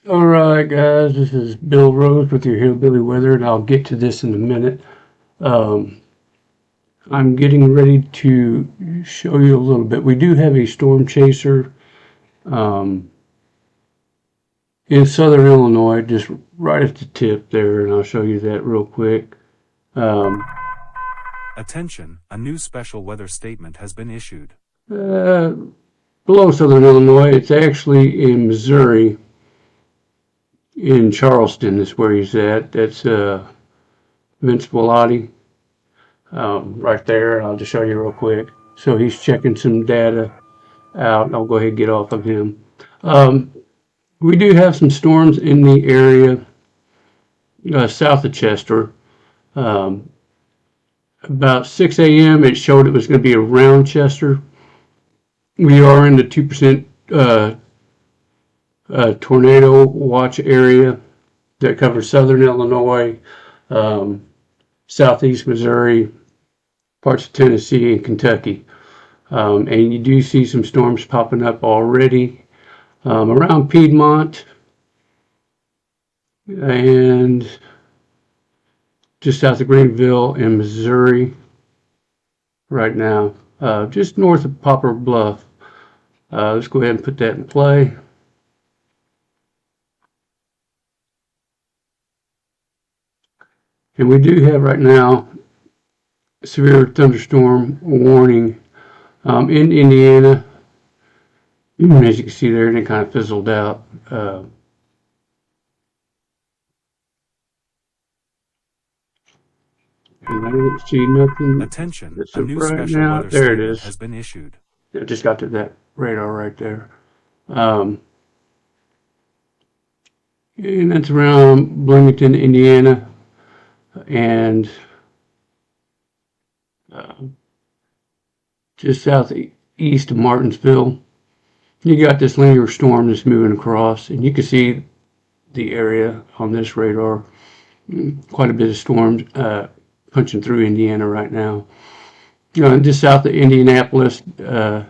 All right, guys, this is Bill Rose with your Hillbilly Weather, and I'll get to this in a minute. Um, I'm getting ready to show you a little bit. We do have a storm chaser um, in southern Illinois, just right at the tip there, and I'll show you that real quick. Um, Attention, a new special weather statement has been issued. uh, Below southern Illinois, it's actually in Missouri, in Charleston, is where he's at. That's Vince Bellotti. Right there. I'll just show you real quick. So he's checking some data out. I'll go ahead and get off of him. Um, we do have some storms in the area south of Chester. Um, about 6 a.m. it showed it was going to be around Chester. We are in the 2% tornado watch area that covers southern Illinois, southeast Missouri, parts of Tennessee, and Kentucky. And you do see some storms popping up already around Piedmont and just south of Greenville in Missouri right now, just north of Poplar Bluff. Let's go ahead and put that in play. And we do have right now severe thunderstorm warning in Indiana. As you can see there, it kind of fizzled out. And I don't see nothing Attention, that's a up new right special now. weather There it statement is. has been issued. I just got to that radar right there. And that's around Bloomington, Indiana, and just southeast of Martinsville. You got this linear storm that's moving across, and you can see the area on this radar. Quite a bit of storms punching through Indiana right now. Just south of Indianapolis, as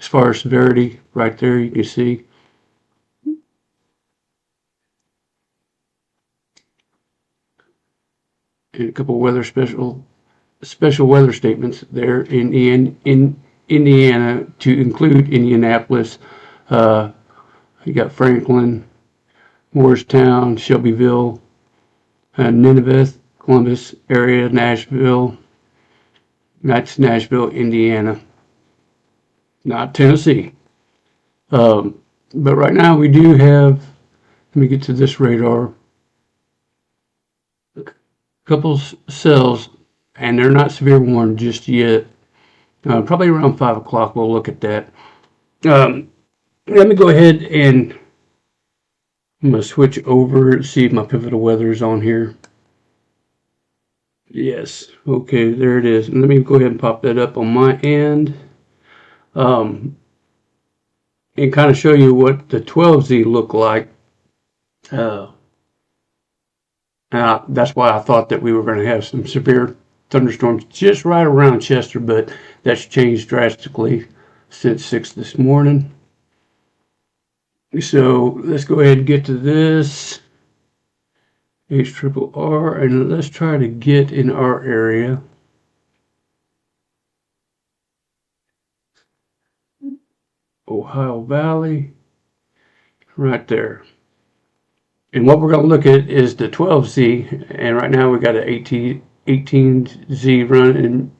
far as severity, right there you can see. And a couple of special weather statements there in Indiana to include Indianapolis. You got Franklin, Morristown, Shelbyville, Nineveh, Columbus area, Nashville. That's Nashville, Indiana, not Tennessee. But right now we do have, let me get to this radar, a couple cells, and they're not severe warned just yet. Probably around 5 o'clock we'll look at that. Let me go ahead and I'm going to switch over, see if my pivotal weather is on here. Yes, okay, there it is. And let me go ahead and pop that up on my end. And kind of show you what the 12Z look like. That's why I thought that we were going to have some severe thunderstorms just right around Chester, but that's changed drastically since 6 this morning. So let's go ahead and get to this. HRRR, and let's try to get in our area. Ohio Valley, right there. And what we're going to look at is the 12Z, and right now we got an 18Z running,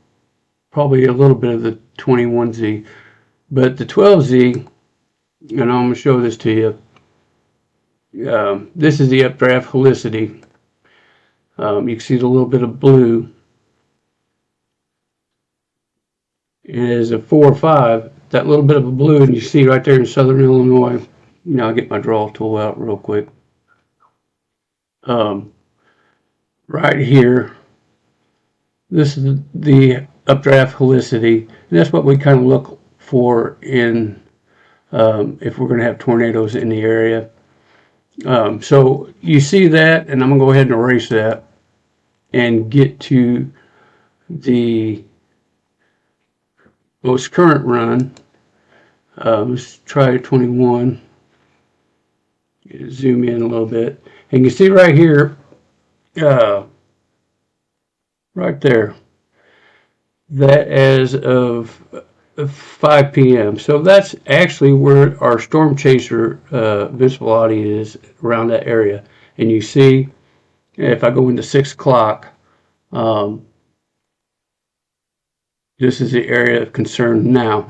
probably a little bit of the 21Z. But the 12Z, and I'm going to show this to you. This is the updraft helicity. You can see the little bit of blue. It is a 4 or 5. That little bit of a blue, and you see right there in southern Illinois. I'll get my draw tool out real quick. Right here, this is the updraft helicity, and that's what we kind of look for in if we're going to have tornadoes in the area. So you see that, and I'm going to go ahead and erase that and get to the most current run. Let's try 21. Zoom in a little bit. And you can see right here, right there, that as of 5 p.m. So that's actually where our storm chaser visibility is, around that area. And you see, if I go into 6 o'clock, this is the area of concern now.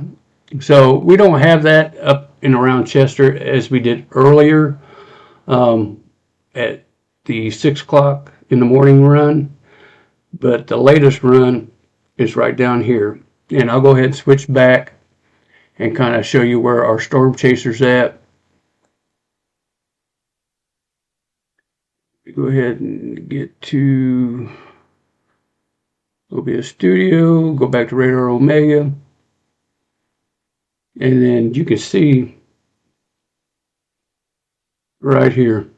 So we don't have that up and around Chester as we did earlier at the 6 o'clock in the morning run, but the latest run is right down here. And I'll go ahead and switch back and kind of show you where our storm chaser's at. Go ahead and get to OBS Studio, go back to Radar Omega, and then you can see right here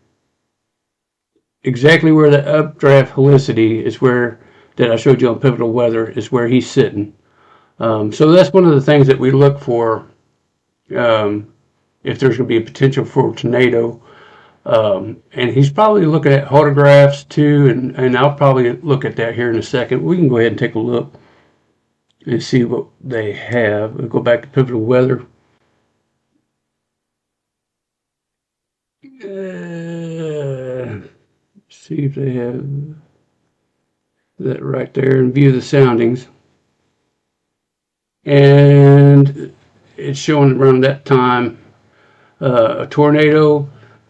exactly where the updraft helicity is, where that I showed you on Pivotal Weather, is where he's sitting. So that's one of the things that we look for if there's going to be a potential for a tornado. And he's probably looking at photographs too, and I'll probably look at that here in a second. We can go ahead and take a look and see what they have. We'll go back to Pivotal Weather. See if they have that right there, and view the soundings. And it's showing around that time a tornado.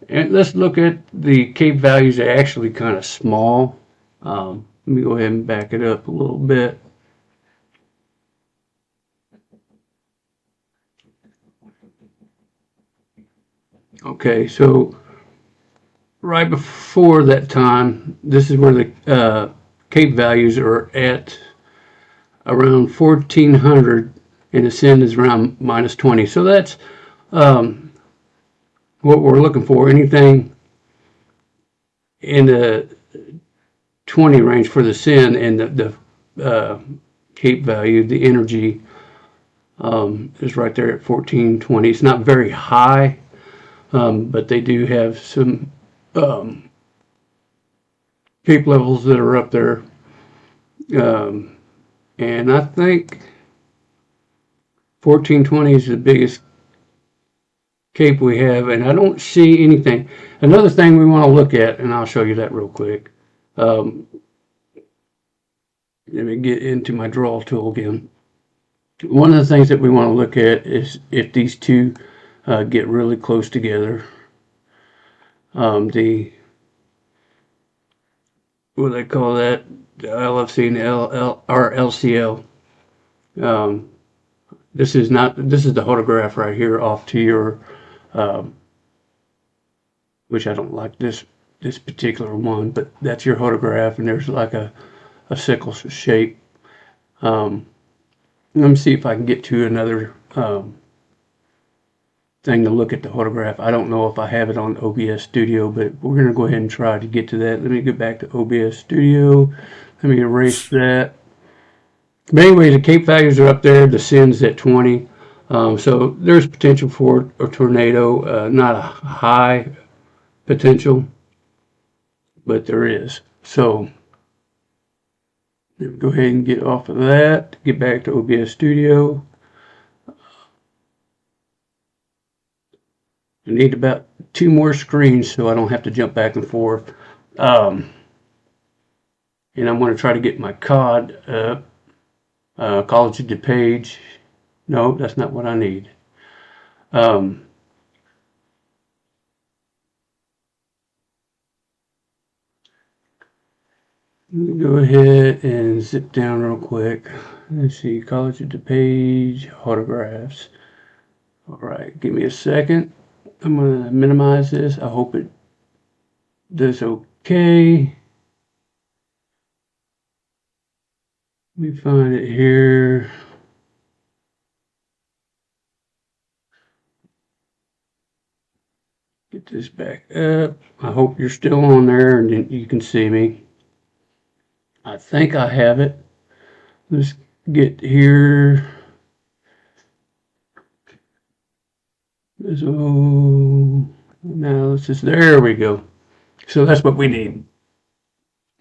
And let's look at the Cape values. They're actually kind of small. Let me go ahead and back it up a little bit. Okay, so right before that time, this is where the Cape values are at around 1400, and the SIN is around -20. So that's what we're looking for. Anything in the 20 range for the SIN, and the Cape value, the energy, is right there at 1420. It's not very high, but they do have some Cape levels that are up there. And I think 1420 is the biggest Cape we have, and I don't see anything. Another thing we want to look at, and I'll show you that real quick. Let me get into my draw tool again. One of the things that we want to look at is if these two get really close together. The, what do they call that? The LFC and LCL. This is the photograph right here off to your, which I don't like this particular one, but that's your photograph, and there's like a sickle shape. Let me see if I can get to another thing to look at the photograph. I don't know if I have it on OBS Studio, but we're going to go ahead and try to get to that. Let me get back to OBS Studio. Let me erase that. But anyway, the Cape values are up there. The SIN's at 20. So there's potential for a tornado. Not a high potential, but there is. So go ahead and get off of that. Get back to OBS Studio. I need about 2 more screens so I don't have to jump back and forth. And I'm going to try to get my COD up. College of DuPage. No, that's not what I need. Go ahead and zip down real quick. Let's see, College of DuPage, autographs. All right, give me a second. I'm going to minimize this. I hope it does okay. Let me find it here. Get this back up. I hope you're still on there and you can see me. I think I have it. Let's get here. So Now let's just, there we go. So that's what we need.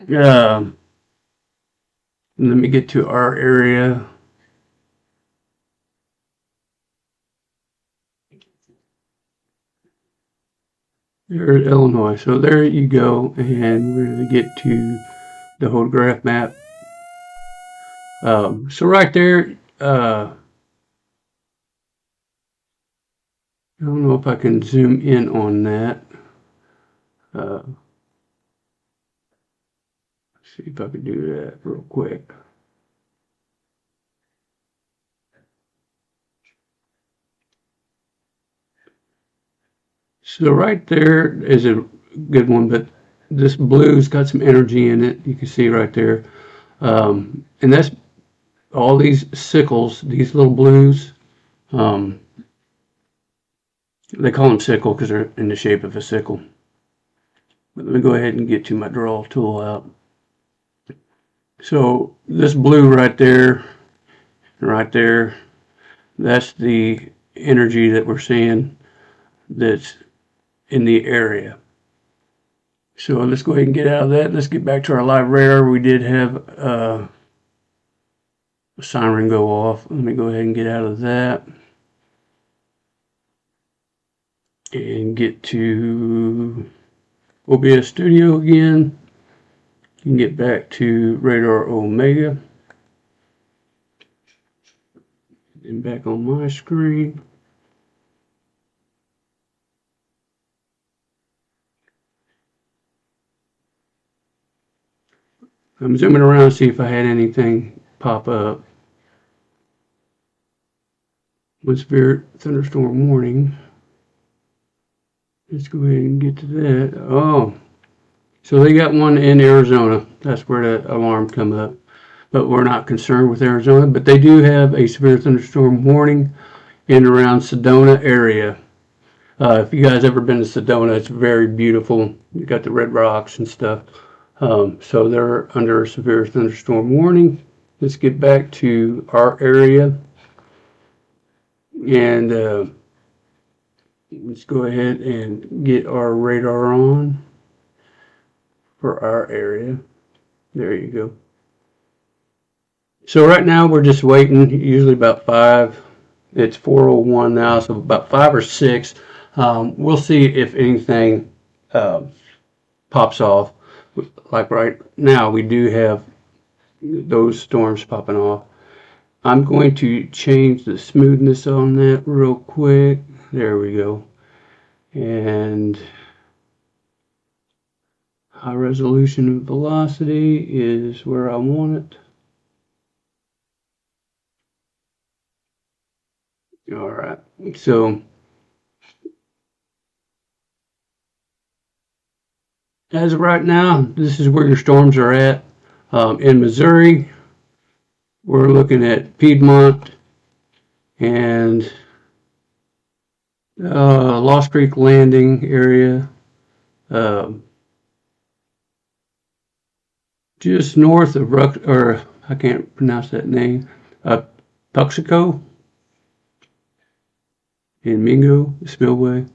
Let me get to our area. There's Illinois. So there you go. And we're going to get to the whole graph map. So right there, I don't know if I can zoom in on that. Let's see if I can do that real quick. So right there is a good one, but this blue's got some energy in it. You can see right there. And that's all these sickles, these little blues. They call them sickle because they're in the shape of a sickle. But let me go ahead and get to my draw tool out. So this blue right there, that's the energy that we're seeing that's in the area. So let's go ahead and get out of that. Let's get back to our live radar. We did have a siren go off. Let me go ahead and get out of that and get to OBS Studio again. You can get back to Radar Omega and back on my screen. I'm zooming around to see if I had anything pop up. One severe thunderstorm warning. Let's go ahead and get to that. Oh, so they got one in Arizona. That's where the alarm come up. But we're not concerned with Arizona. But they do have a severe thunderstorm warning in around Sedona area. If you guys ever been to Sedona, it's very beautiful. You got the red rocks and stuff. So they're under a severe thunderstorm warning. Let's get back to our area. And let's go ahead and get our radar on for our area. There you go. So right now we're just waiting, usually about 5. It's 4:01 now, so about 5 or 6. We'll see if anything pops off. Like right now, we do have those storms popping off. I'm going to change the smoothness on that real quick. There we go. And high resolution velocity is where I want it. All right. So as of right now, this is where your storms are at. In Missouri, we're looking at Piedmont and Lost Creek Landing area. Just north of I can't pronounce that name, Puxico and Mingo, Spillway.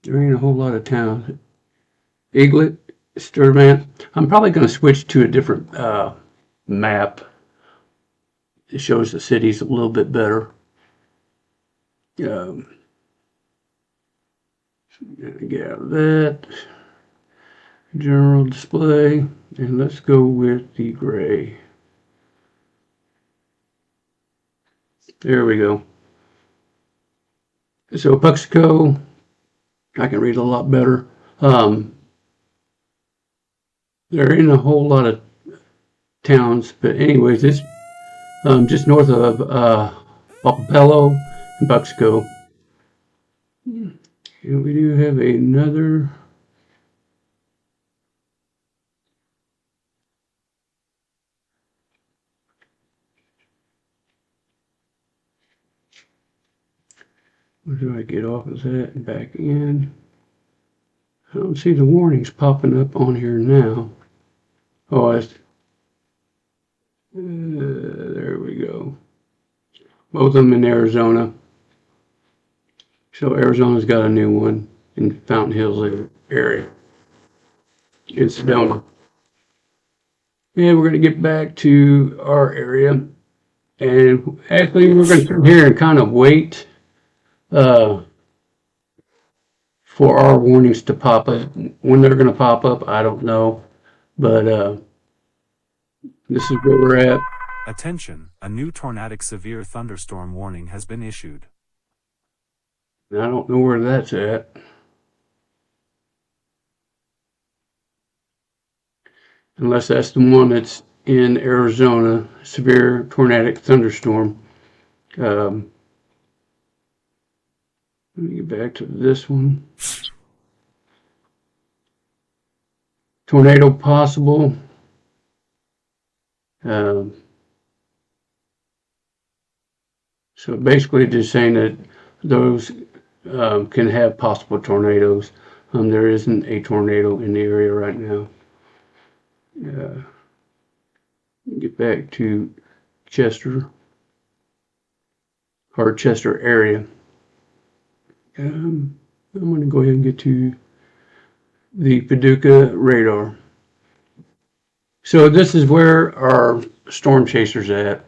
There ain't a whole lot of towns. Eaglet, Sturvant. I'm probably going to switch to a different map. It shows the cities a little bit better. Get out of that. General display. And let's go with the gray. There we go. So Puxico, I can read a lot better. There ain't a whole lot of towns, but anyways, it's just north of Bello and Puxico. And we do have another. Where do I get off of that and back in? I don't see the warnings popping up on here now. Oh, that's, there we go. Both of them in Arizona. So Arizona's got a new one. in Fountain Hills area in Sedona. And we're going to get back to our area. And actually, we're going to sit here and kind of wait for our warnings to pop up. When they're going to pop up, I don't know. But this is where we're at. Attention, a new tornadic severe thunderstorm warning has been issued. And I don't know where that's at. Unless that's the one that's in Arizona, severe tornadic thunderstorm. Let me get back to this one. Tornado possible. So basically just saying that those can have possible tornadoes. There isn't a tornado in the area right now. Get back to Chester, or Chester area. I'm going to go ahead and get to the Paducah radar. So this is where our storm chaser's at,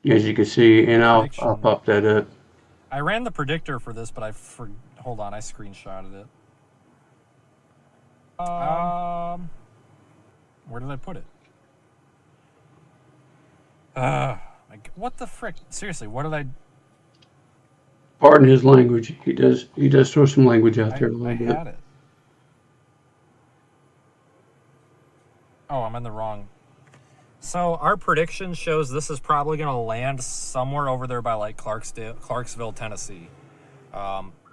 as you can see, and I'll pop that up. I ran the predictor for this, but hold on, I screenshotted it. Where did I put it? What the frick? Seriously, what did I? Pardon his language. He does throw some language out there. I had it. Oh, I'm in the wrong. So our prediction shows this is probably going to land somewhere over there by like Clarksville, Tennessee.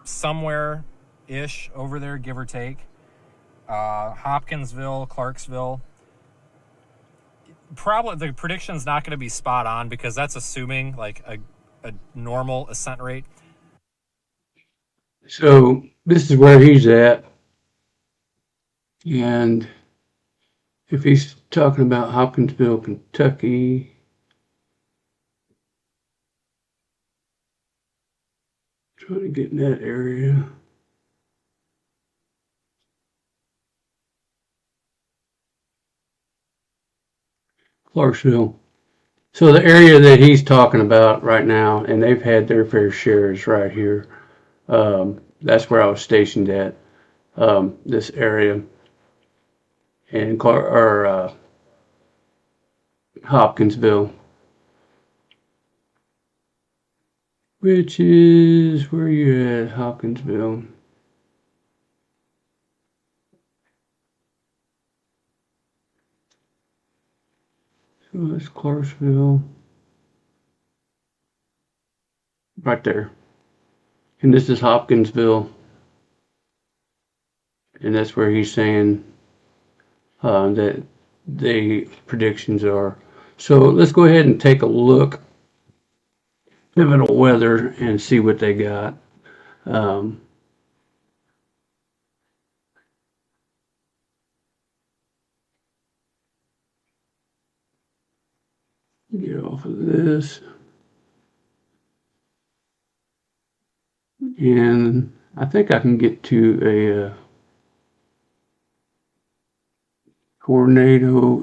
Somewhere-ish over there, give or take. Hopkinsville, Clarksville. Probably the prediction's not going to be spot on because that's assuming like a normal ascent rate. So this is where he's at. And if he's talking about Hopkinsville, Kentucky, trying to get in that area. Clarksville. So the area that he's talking about right now, and they've had their fair share, is right here. That's where I was stationed at, this area. And Hopkinsville, which is where you at, Hopkinsville. So that's Clarksville, right there. And this is Hopkinsville, and that's where he's saying that the predictions are. So let's go ahead and take a look, Pivotal Weather, and see what they got. Get off of this. And I think I can get to a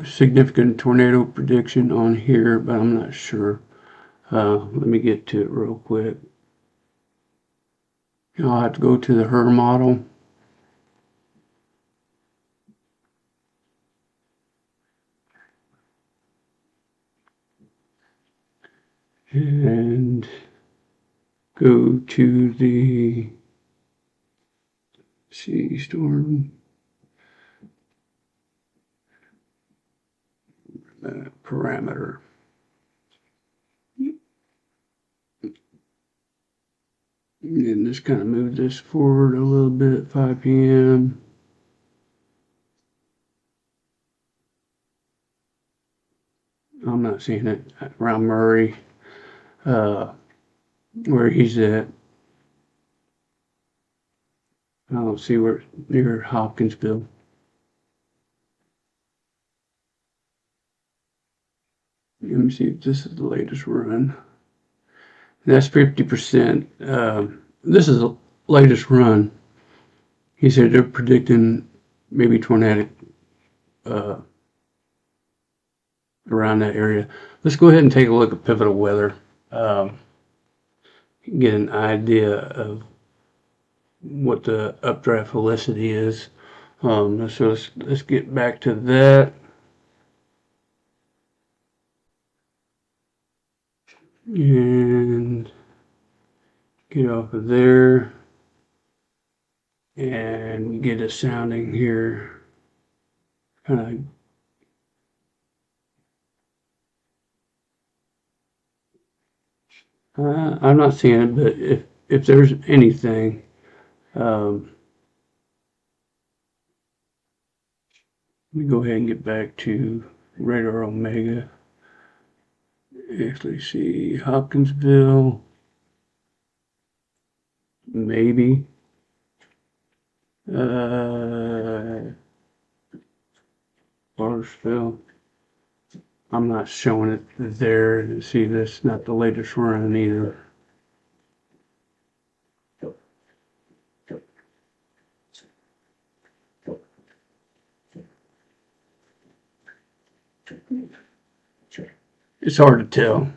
significant tornado prediction on here, but I'm not sure. Let me get to it real quick. I'll have to go to the HRRR model. And go to the storm parameter. And just kind of move this forward a little bit, 5 p.m. I'm not seeing it around Murray, where he's at. I don't see where near Hopkinsville. Let me see if this is the latest run. That's 50%. This is the latest run. he said they're predicting maybe tornadic around that area. Let's go ahead and take a look at pivotal weather. Get an idea of what the updraft velocity is. So let's get back to that. And get off of there. And get a sounding here. Kind of. I'm not seeing it, but if there's anything, let me go ahead and get back to radar omega. Actually, see Hopkinsville, maybe. Larsville. I'm not showing it there. See, this not the latest run either. It's hard to tell.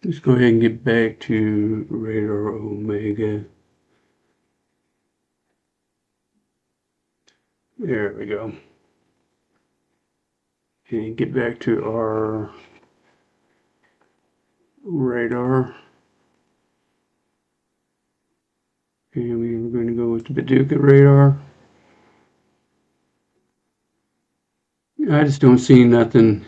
Let's go ahead and get back to radar omega. There we go. And get back to our radar. And we're going to go with the Paducah radar. I just don't see nothing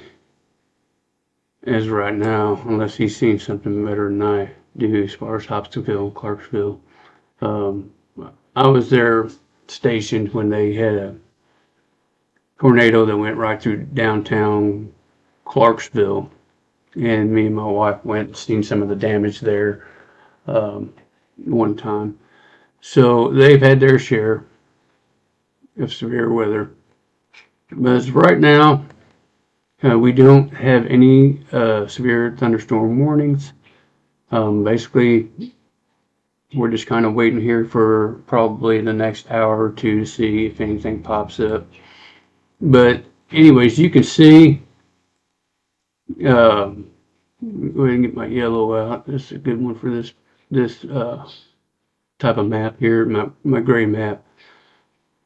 as right now, unless he's seen something better than I do as far as Hopkinsville, Clarksville. I was there stationed when they had a tornado that went right through downtown Clarksville, and me and my wife went and seen some of the damage there one time. So they've had their share of severe weather. But as of right now, we don't have any severe thunderstorm warnings. Basically, we're just kind of waiting here for probably the next hour or two to see if anything pops up. But anyways, you can see, go ahead and get my yellow out. This is a good one for this type of map here, my gray map.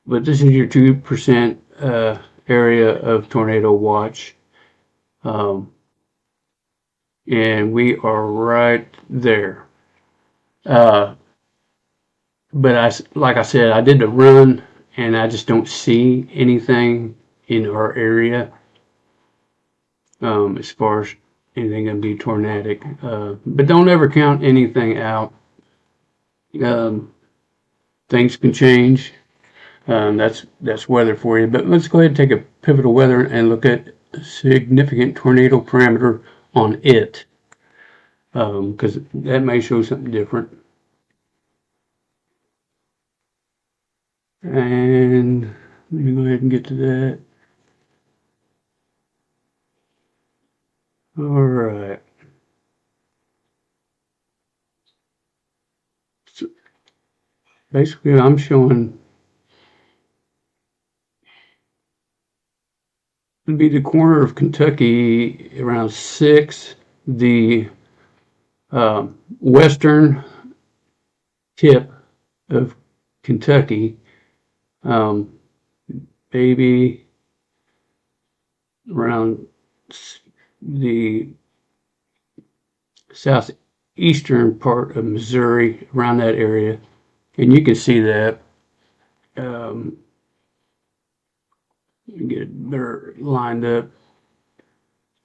But this is your 2% area of tornado watch. And we are right there. But like I said, I did the run and I just don't see anything in our area as far as anything going to be tornadic. But don't ever count anything out. Things can change. That's weather for you. But let's go ahead and take a pivotal weather and look at a significant tornado parameter on it, because that may show something different. And let me go ahead and get to that. All right. So basically, I'm showing would be the corner of Kentucky around 6, the western tip of Kentucky, maybe around the southeastern part of Missouri, around that area, and you can see that. Get it better lined up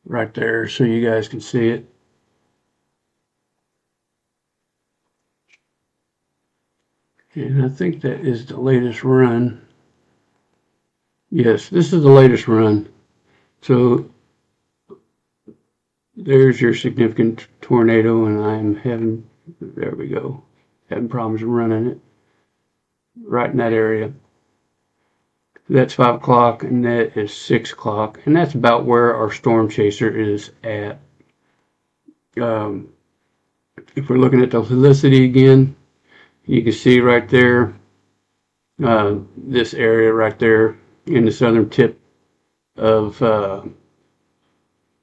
right there so you guys can see it. And I think that is the latest run. Yes, this is the latest run. So there's your significant tornado, and I'm having, there we go, having problems running it. right in that area. That's 5 o'clock, and that is 6 o'clock, and that's about where our storm chaser is at. If we're looking at the helicity again, you can see right there, this area right there in the southern tip of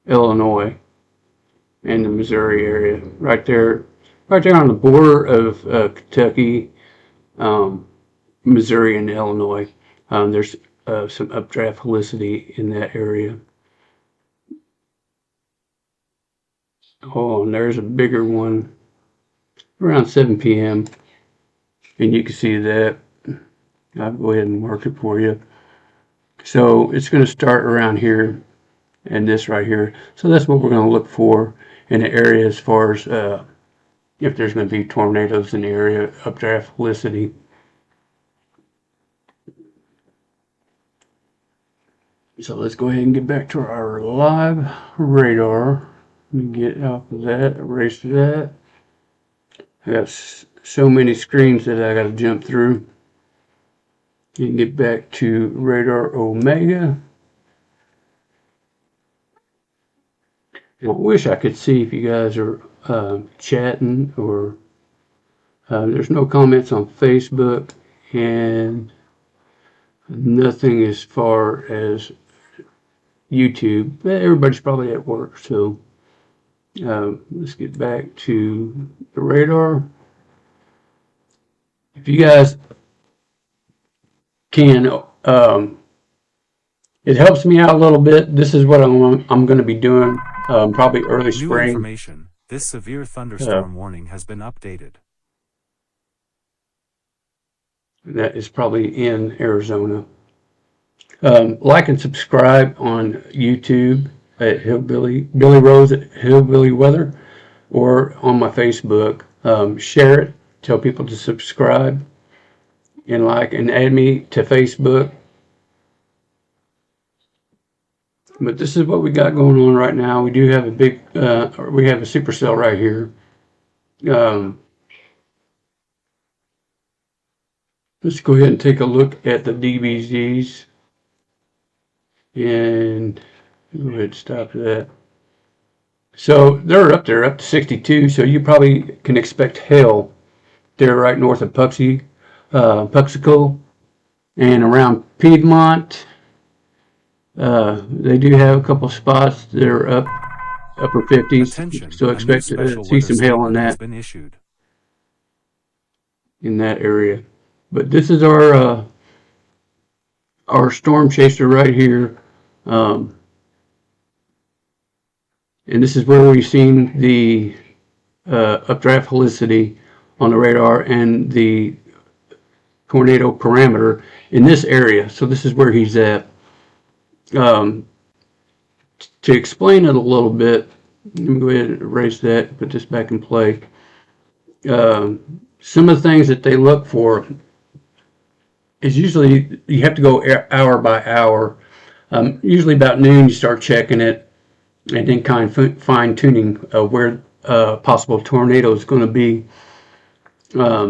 Illinois and the Missouri area, right there on the border of Kentucky, Missouri, and Illinois. There's some updraft helicity in that area. Oh, and there's a bigger one around 7 p.m. and you can see that. I'll go ahead and mark it for you. So it's going to start around here and this right here. So that's what we're going to look for in the area as far as if there's going to be tornadoes in the area, updraft helicity. So let's go ahead and get back to our live radar. Let me get off of that, erase that. I got so many screens that I got to jump through. You can get back to Radar Omega. I wish I could see if you guys are chatting or there's no comments on Facebook and nothing as far as YouTube. Everybody's probably at work, so let's get back to the radar. If you guys can, it helps me out a little bit. This is what I'm going to be doing probably early New spring. information. This severe thunderstorm warning has been updated. That is probably in Arizona. Like and subscribe on YouTube at Billy Rose at Hillbilly Weather, or on my Facebook. Share it. Tell people to subscribe and like, and add me to Facebook. But this is what we got going on right now. We do have a big, we have a supercell right here. Let's go ahead and take a look at the DBZs. And go ahead and stop that. So they're up there, up to 62. So you probably can expect hail. They're right north of Puxico and around Piedmont. They do have a couple spots that are upper 50s. Attention, So a new expect special to see some weather hail on statement has that been issued. in that area. But this is our storm chaser right here. And this is where we've seen the updraft helicity on the radar and the tornado parameter in this area. So this is where he's at. To explain it a little bit, let me go ahead and erase that, put this back in play. Some of the things that they look for is usually you have to go hour by hour. Usually about noon you start checking it, and then kind of fine tuning where possible tornado is going to be.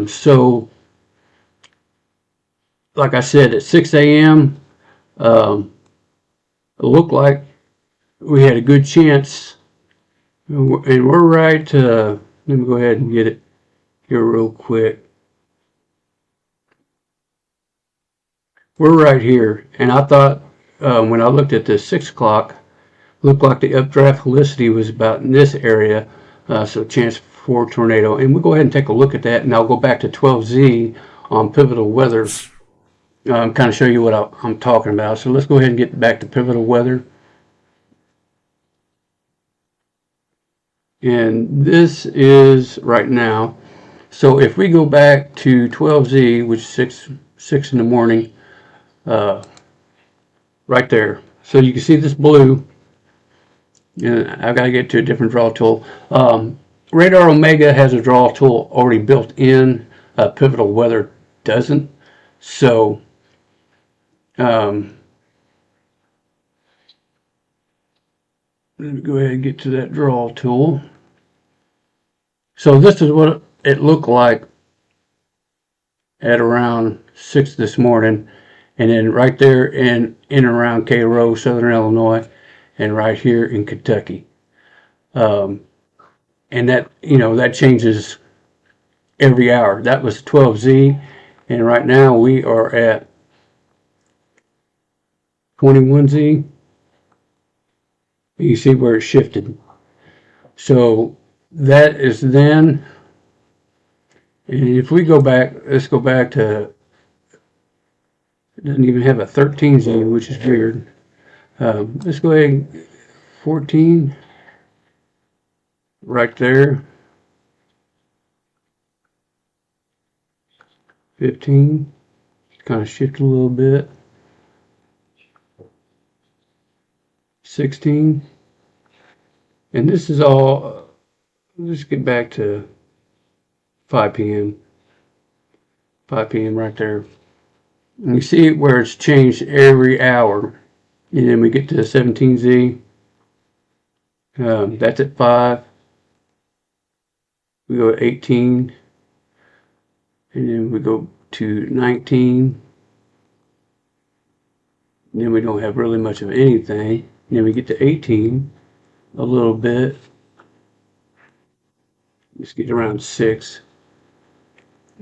So like I said, at 6 a.m. It looked like we had a good chance, and we're right. Let me go ahead and get it here real quick. We're right here, and I thought when I looked at this 6 o'clock, looked like the updraft helicity was about in this area, so chance for tornado. And we'll go ahead and take a look at that, and I'll go back to 12Z on pivotal weather, kind of show you what I'm talking about. So let's go ahead and get back to pivotal weather. And this is right now. So if we go back to 12Z, which is 6 in the morning, right there. So you can see this blue, and I've got to get to a different draw tool. Radar Omega has a draw tool already built in. Pivotal Weather doesn't. So let me go ahead and get to that draw tool. So this is what it looked like at around 6 this morning, and then right there in and around Cairo, Southern Illinois, and right here in Kentucky. And that, that changes every hour. That was 12Z, and right now we are at 21Z. You see where it shifted. So that is then, and if we go back, let's go back to, it doesn't even have a 13Z, which is weird. Let's go ahead and 14, right there. 15, kind of shifted a little bit. 16, and this is all, let's get back to 5 p.m. 5 p.m. right there. And you see where it's changed every hour. And then we get to the 17Z. That's at 5. We go to 18. And then we go to 19. And then we don't have really much of anything. And then we get to 18 a little bit. Just get around 6.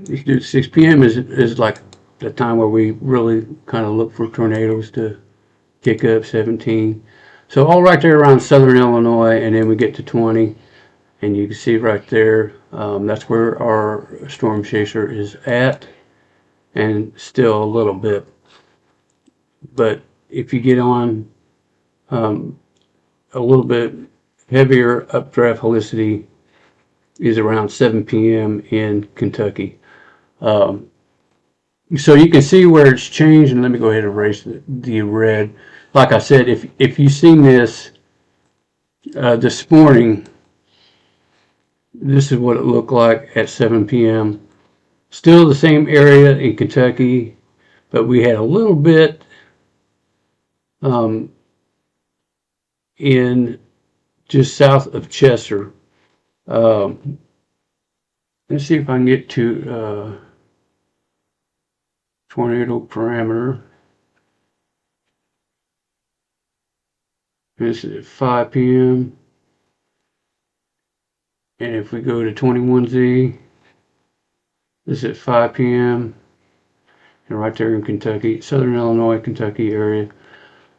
You can do 6 p.m. is like the time where we really kind of look for tornadoes to kick up. 17. So all right there around Southern Illinois, and then we get to 20, and you can see right there, that's where our storm chaser is at, and still a little bit. But if you get on a little bit heavier updraft helicity is around 7 p.m. in Kentucky. So you can see where it's changed, and let me go ahead and erase the red. Like I said, if you've seen this this morning, this is what it looked like at 7 p.m. Still the same area in Kentucky, but we had a little bit in just south of Chester. Let's see if I can get to tornado parameter. This is at 5 p.m. And if we go to 21Z, this is at 5 p.m. and right there in Kentucky, Southern Illinois, Kentucky area.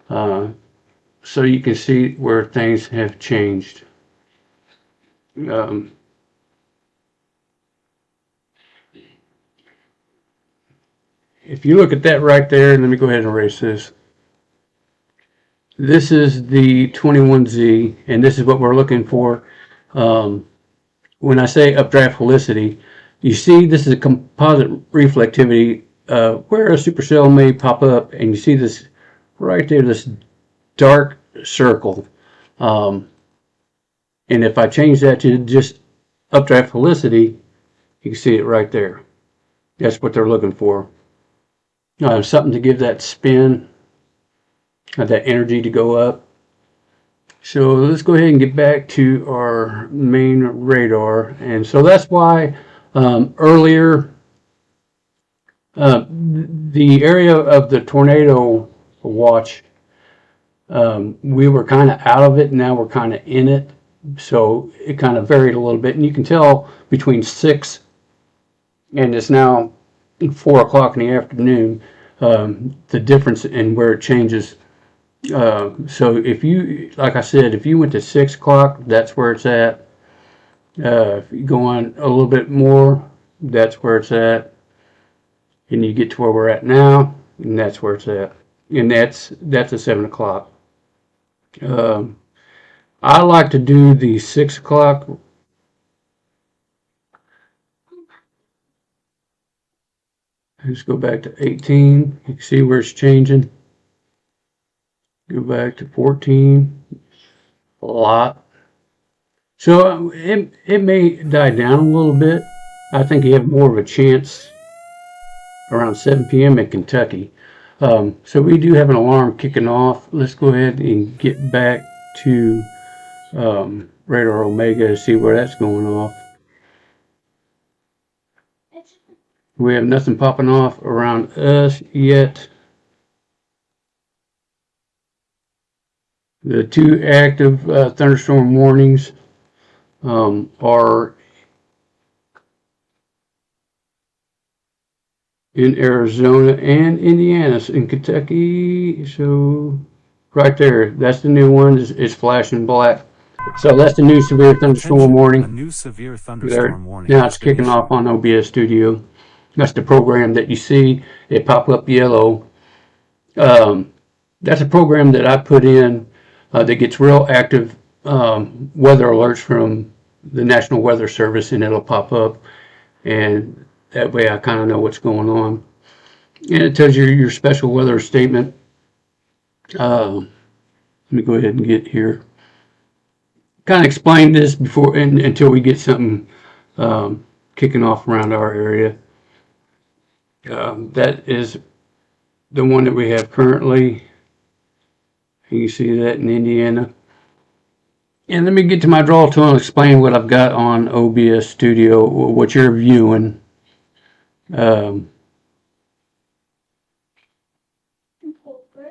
So you can see where things have changed. If you look at that right there, let me go ahead and erase this. This is the 21Z, and this is what we're looking for. When I say updraft helicity, you see this is a composite reflectivity where a supercell may pop up, and you see this right there, this dark circle. And if I change that to just updraft helicity, you can see it right there. That's what they're looking for. Something to give that spin, that energy to go up. So let's go ahead and get back to our main radar. And so that's why earlier the area of the tornado watch, we were kind of out of it, now we're kind of in it. So it kind of varied a little bit, and you can tell between 6 and it's now 4 o'clock in the afternoon, the difference in where it changes. So if you, like I said, if you went to 6 o'clock, that's where it's at. If you go on a little bit more, that's where it's at. And you get to where we're at now, and that's where it's at. And that's at 7 o'clock. I like to do the 6 o'clock. Let's go back to 18. You can see where it's changing. Go back to 14. A lot. So it may die down a little bit. I think you have more of a chance around 7 p.m. in Kentucky. So we do have an alarm kicking off. Let's go ahead and get back to Radar Omega to see where that's going off. We have nothing popping off around us yet. The two active thunderstorm warnings are in Arizona and Indiana, in Kentucky. So right there, that's the new one. It's flashing black. So that's the new severe thunderstorm Attention, warning. a new severe There. thunderstorm warning Now has it's been kicking off issued. on OBS Studio. That's the program that you see. It pop up yellow. That's a program that I put in that gets real active weather alerts from the National Weather Service, and it'll pop up, and that way I kind of know what's going on. And it tells you your special weather statement. Let me go ahead and get here. Kind of explain this before until we get something kicking off around our area. That is the one that we have currently. You see that in Indiana. And let me get to my draw tool and explain what I've got on OBS Studio, what you're viewing.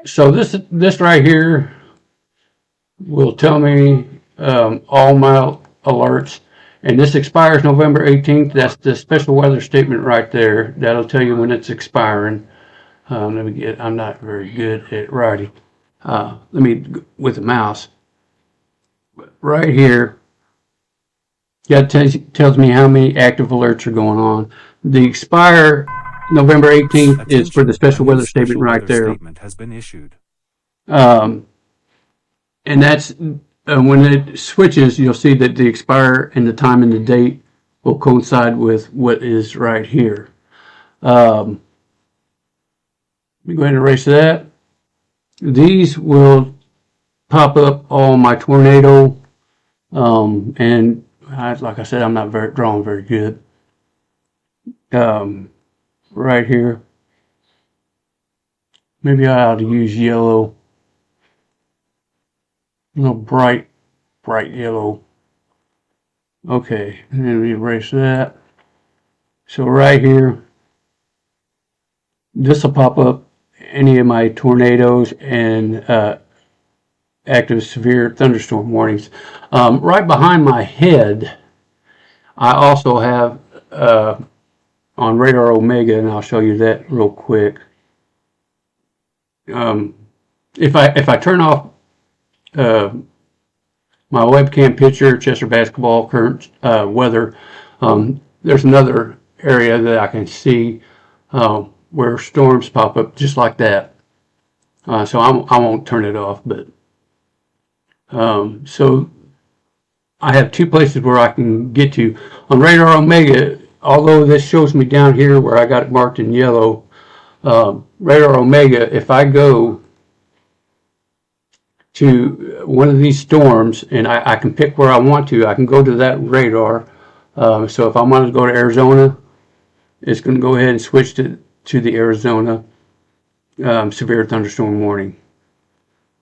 So this right here will tell me all my alerts, and this expires November 18th. That's the special weather statement right there. That'll tell you when it's expiring. I'm not very good at writing. With the mouse. Right here, that tells me how many active alerts are going on. The expire November 18th is for the special weather statement right there. Statement has been issued. And that's when it switches, you'll see that the expire and the time and the date will coincide with what is right here. Let me go ahead and erase that. These will pop up all my tornado, and like I said, I'm not drawing very good. Right here, maybe I ought to use yellow, a little bright yellow. Okay, let me erase that. So right here, this will pop up any of my tornadoes and active severe thunderstorm warnings. Right behind my head, I also have on Radar Omega, and I'll show you that real quick. If I turn off my webcam picture, Chester basketball, current weather, there's another area that I can see where storms pop up just like that. So I won't turn it off, but so I have two places where I can get to. On Radar Omega, although this shows me down here where I got it marked in yellow, Radar Omega, if I go to one of these storms and I can pick where I want to, I can go to that radar. So if I want to go to Arizona, it's going to go ahead and switch to the Arizona severe thunderstorm warning.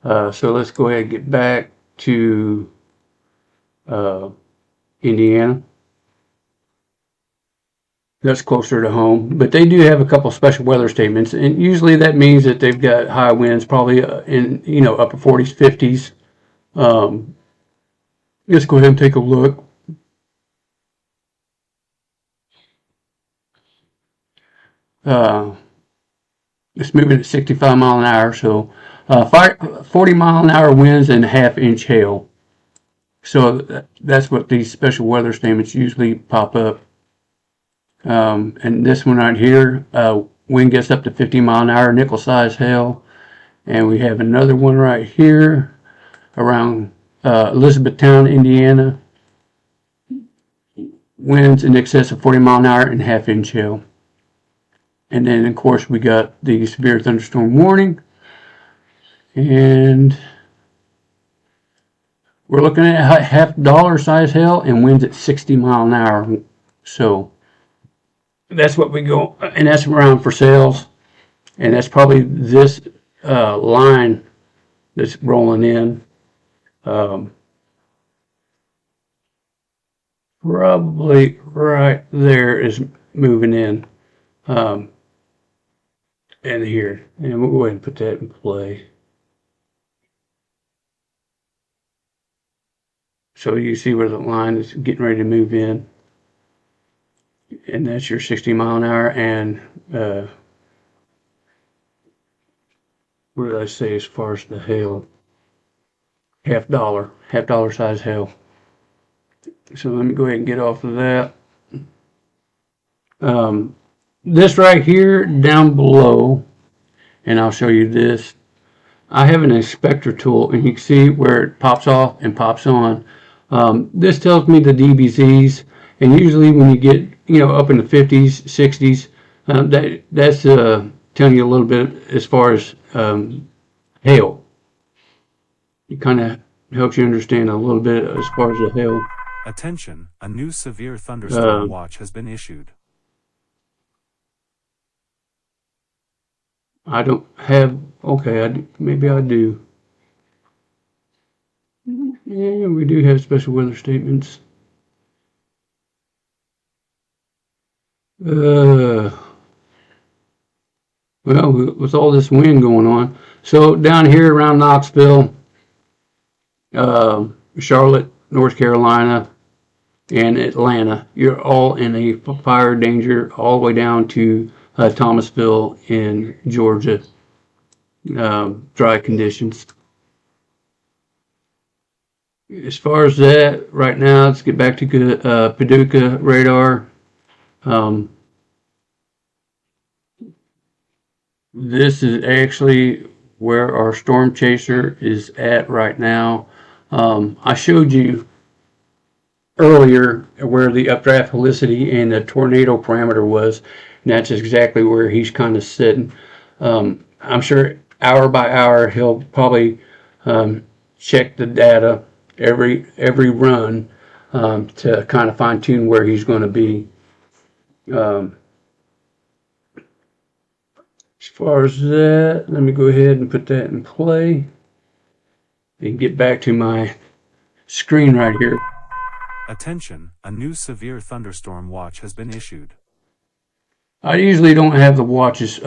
So let's go ahead and get back to Indiana. That's closer to home, but they do have a couple special weather statements, and usually that means that they've got high winds, probably in upper 40s, 50s. Let's go ahead and take a look. It's moving at 65 mile an hour, so 40 mile an hour winds and half-inch hail. So that's what these special weather statements usually pop up. And this one right here, wind gets up to 50 mile an hour, nickel-size hail. And we have another one right here around Elizabethtown, Indiana. Winds in excess of 40 mile an hour and half-inch hail. And then, of course, we got the severe thunderstorm warning. And we're looking at half-dollar size hail and winds at 60 mile an hour. So that's what we go, and that's around for sales. And that's probably this line that's rolling in. Probably right there is moving in. and here, and we'll go ahead and put that in play. So you see where the line is getting ready to move in, and that's your 60 mile an hour. And what did I say as far as the hail? half dollar size hail. So let me go ahead and get off of that. This right here down below, and I'll show you this. I have an inspector tool, and you can see where it pops off and pops on. This tells me the DBZs, and usually when you get up in the 50s, 60s, that's telling you a little bit as far as hail. It kind of helps you understand a little bit as far as the hail. Attention, a new severe thunderstorm watch has been issued. I don't have, okay, maybe I do. Yeah, we do have special weather statements. Well, with all this wind going on. So down here around Knoxville, Charlotte, North Carolina, and Atlanta, you're all in a fire danger all the way down to Thomasville in Georgia. Dry conditions. As far as that, right now, let's get back to Paducah radar. This is actually where our storm chaser is at right now. I showed you earlier where the updraft helicity and the tornado parameter was, and that's exactly where he's kind of sitting. I'm sure hour by hour he'll probably check the data every run to kind of fine tune where he's going to be. As far as that, let me go ahead and put that in play and get back to my screen right here. Attention, a new severe thunderstorm watch has been issued. I usually don't have the watches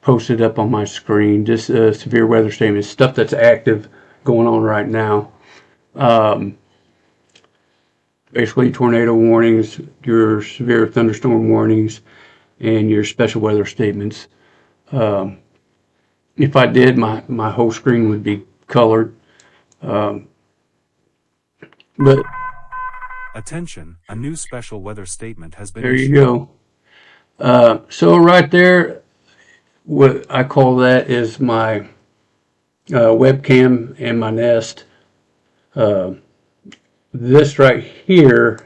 posted up on my screen, just severe weather statements, stuff that's active going on right now. Basically tornado warnings, your severe thunderstorm warnings, and your special weather statements. If I did, my whole screen would be colored. But attention, a new special weather statement has been there issued. you go. So right there, what I call that is my webcam and my Nest. This right here,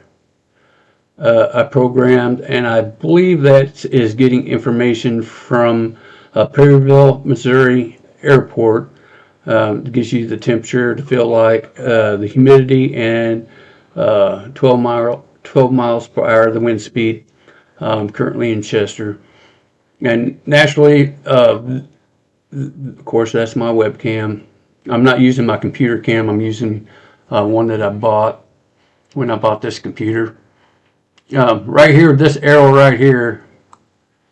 I programmed, and I believe that is getting information from Perryville, Missouri airport. It gives you the temperature to feel like, the humidity, and 12 miles per hour the wind speed. Currently in Chester, and naturally, of course, that's my webcam. I'm not using my computer cam. I'm using one that I bought when I bought this computer. Right here, this arrow right here,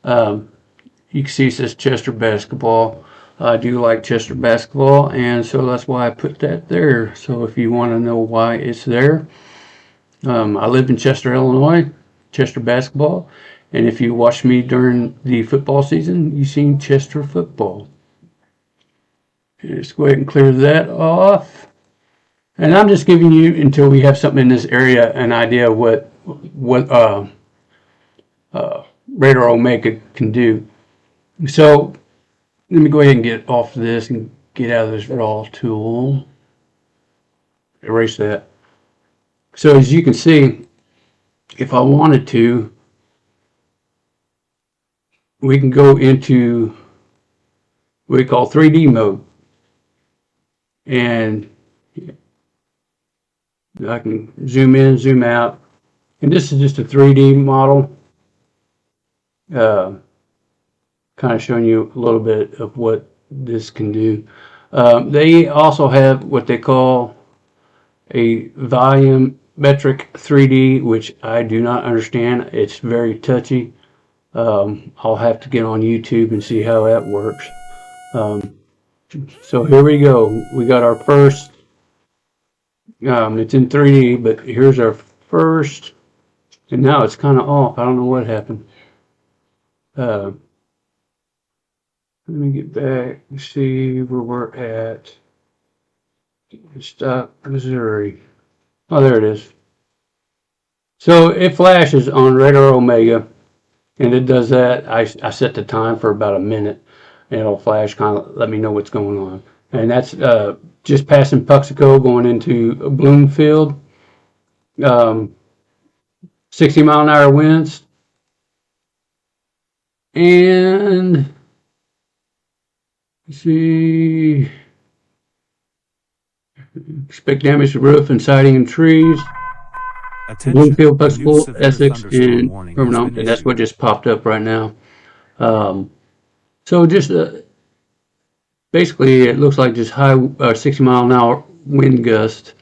you can see it says Chester basketball. I do like Chester basketball, and so that's why I put that there. So if you want to know why it's there, I live in Chester, Illinois, Chester basketball, and if you watch me during the football season, you've seen Chester football. Let's go ahead and clear that off. And I'm just giving you, until we have something in this area, an idea of what Radar Omega can do. So let me go ahead and get off this and get out of this raw tool. Erase that. So as you can see, if I wanted to, we can go into what we call 3D mode. And I can zoom in, zoom out. And this is just a 3D model. Kind of showing you a little bit of what this can do. They also have what they call a volumetric 3D, which I do not understand. It's very touchy. I'll have to get on YouTube and see how that works. So here we go. We got our first, it's in 3D, but here's our first, and now it's kind of off. I don't know what happened. Let me get back and see where we're at. Stop, Missouri. Oh, there it is. So it flashes on Radar Omega, and it does that. I set the time for about a minute, and it'll flash, kind of let me know what's going on. And that's just passing Puxico, going into Bloomfield. 60-mile-an-hour winds. And let's see, expect damage to roof and siding and trees. Attention, Bloomfield, a new Puxico, severe Essex, thunderstorm and warning has Vermont, been and that's issued. what just popped up right now. So just basically, it looks like just high 60-mile-an-hour wind gust,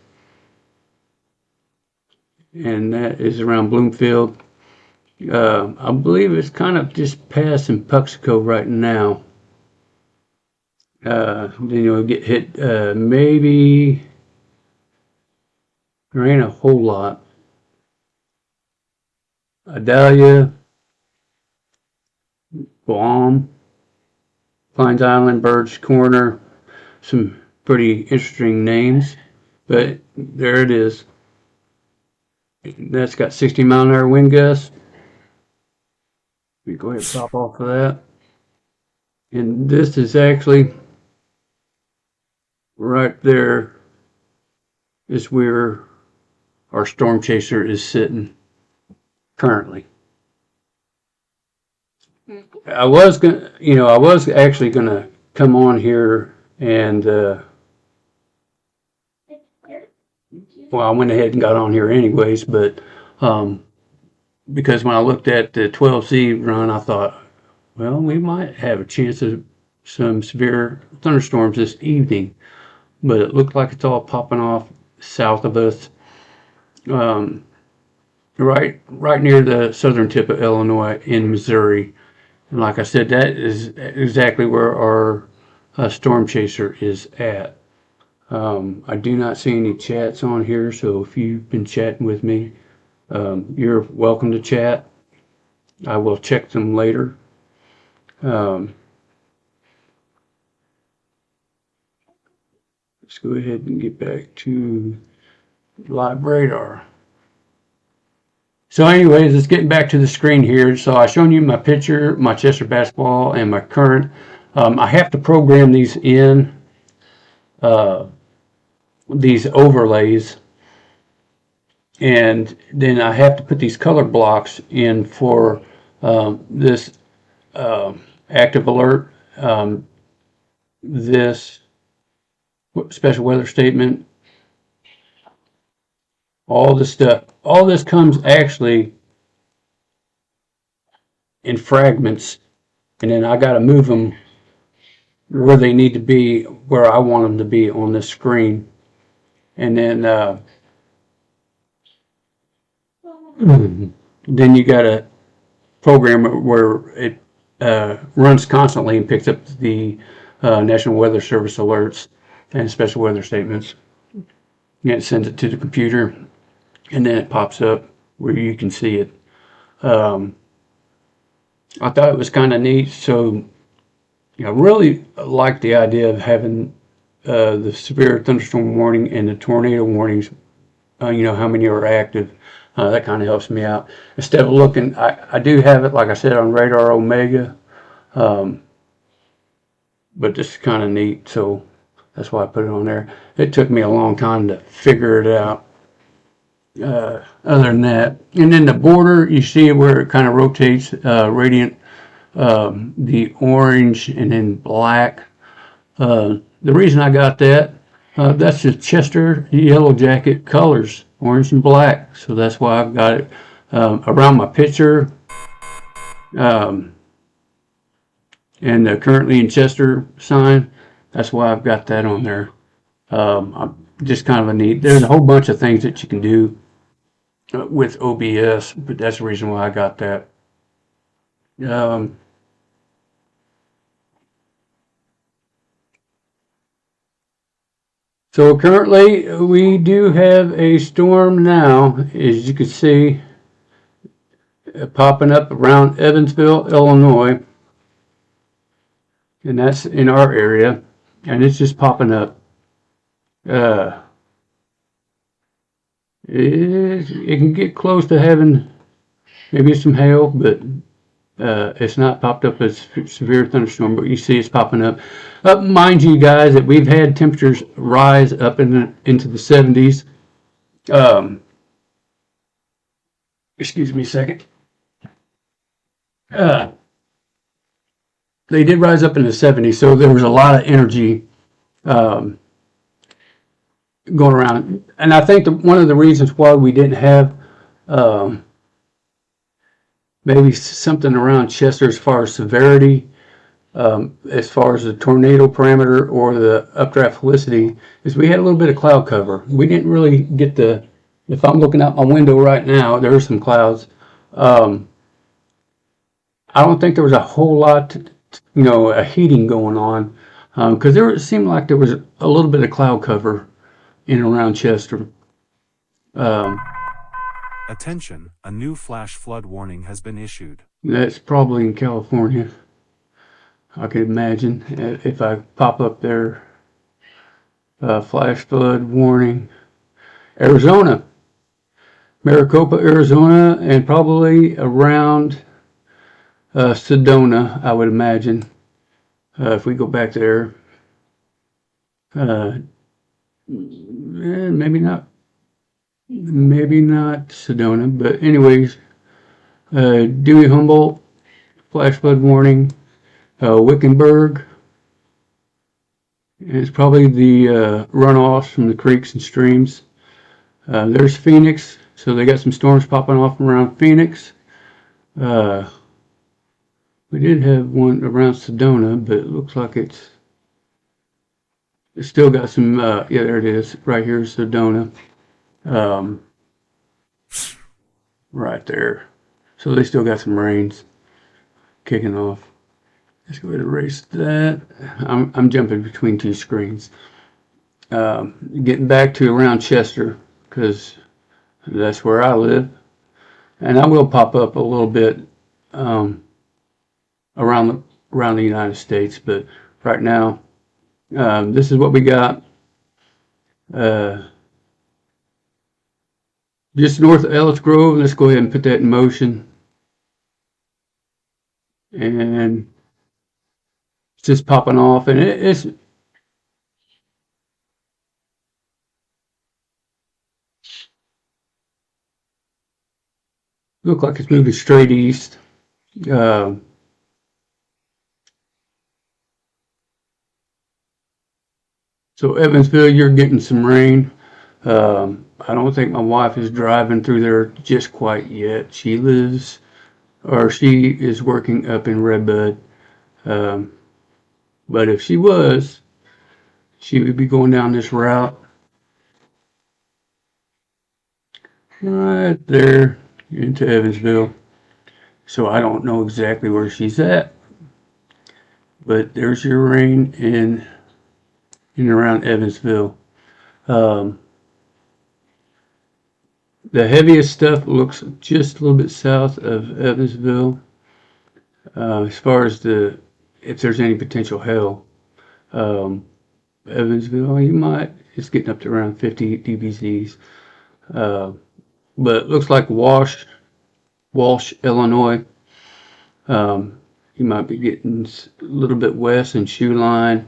and that is around Bloomfield. I believe it's kind of just passing Puxico right now. Then you'll get hit, maybe, there ain't a whole lot. Adalia, Guam, Pines Island, Bird's Corner, some pretty interesting names, but there it is. That's got 60-mile-an-hour wind gusts. We go ahead and pop off of that. And this is actually right there is where our storm chaser is sitting currently. I was actually gonna come on here and well, I went ahead and got on here anyways, but because when I looked at the 12Z run, I thought, well, we might have a chance of some severe thunderstorms this evening, but it looked like it's all popping off south of us, right near the southern tip of Illinois in Missouri. And like I said, that is exactly where our storm chaser is at. I do not see any chats on here, so if you've been chatting with me, you're welcome to chat. I will check them later. Let's go ahead and get back to live radar. So anyways, let's get back to the screen here. So I've shown you my picture, my Chester basketball, and my current. I have to program these in, these overlays, and then I have to put these color blocks in for this active alert, this special weather statement, all this stuff. All this comes actually in fragments, and then I got to move them where they need to be, where I want them to be on this screen. And then then you got to program it where it runs constantly and picks up the National Weather Service alerts and special weather statements. And it sends it to the computer, and then it pops up where you can see it. I thought it was kind of neat. So I really like the idea of having the severe thunderstorm warning and the tornado warnings, how many are active. That kind of helps me out. Instead of looking, I do have it, like I said, on Radar Omega, but this is kind of neat, so that's why I put it on there. It took me a long time to figure it out. Other than that, and then the border, you see where it kind of rotates, radiant, the orange and then black. The reason I got that, that's the Chester Yellow Jacket colors, orange and black. So that's why I've got it around my picture. And the currently in Chester sign, that's why I've got that on there. Just kind of a neat, there's a whole bunch of things that you can do with OBS, but that's the reason why I got that. Um, so currently we do have a storm now, as you can see, popping up around Evansville, Illinois, and that's in our area, and it's just popping up. Uh, it can get close to having maybe some hail, but it's not popped up as severe thunderstorm, but you see it's popping up. Mind you, guys, that we've had temperatures rise up into the 70s. Excuse me a second. They did rise up in the 70s, so there was a lot of energy going around. And I think one of the reasons why we didn't have maybe something around Chester as far as severity, as far as the tornado parameter or the updraft helicity, is we had a little bit of cloud cover. We didn't really get if I'm looking out my window right now, there are some clouds. I don't think there was a whole lot, a heating going on, because it seemed like there was a little bit of cloud cover in and around Chester. Attention, a new flash flood warning has been issued. That's probably in California. I can imagine if I pop up there, flash flood warning. Arizona, Maricopa, Arizona, and probably around Sedona, I would imagine. If we go back there, maybe not Sedona, but anyways, Dewey Humboldt, flash flood warning. Wickenburg, and it's probably the runoffs from the creeks and streams. There's Phoenix, so they got some storms popping off around Phoenix. We did have one around Sedona, but it looks like it's still got some, yeah, there it is, right here, Sedona. Right there. So they still got some rains kicking off. Let's go ahead and erase that. I'm jumping between two screens. Getting back to around Chester, because that's where I live. And I will pop up a little bit around the United States, but right now, this is what we got. Just north of Ellis Grove. Let's go ahead and put that in motion. And it's just popping off, and it's look like it's moving straight east. So Evansville, you're getting some rain. I don't think my wife is driving through there just quite yet. She is working up in Redbud. But if she was, she would be going down this route. Right there into Evansville. So I don't know exactly where she's at. But there's your rain in and around Evansville. The heaviest stuff looks just a little bit south of Evansville. As far as if there's any potential hail, Evansville, it's getting up to around 50 dBZs. But it looks like Walsh, Illinois. You might be getting a little bit west in Shoe Line.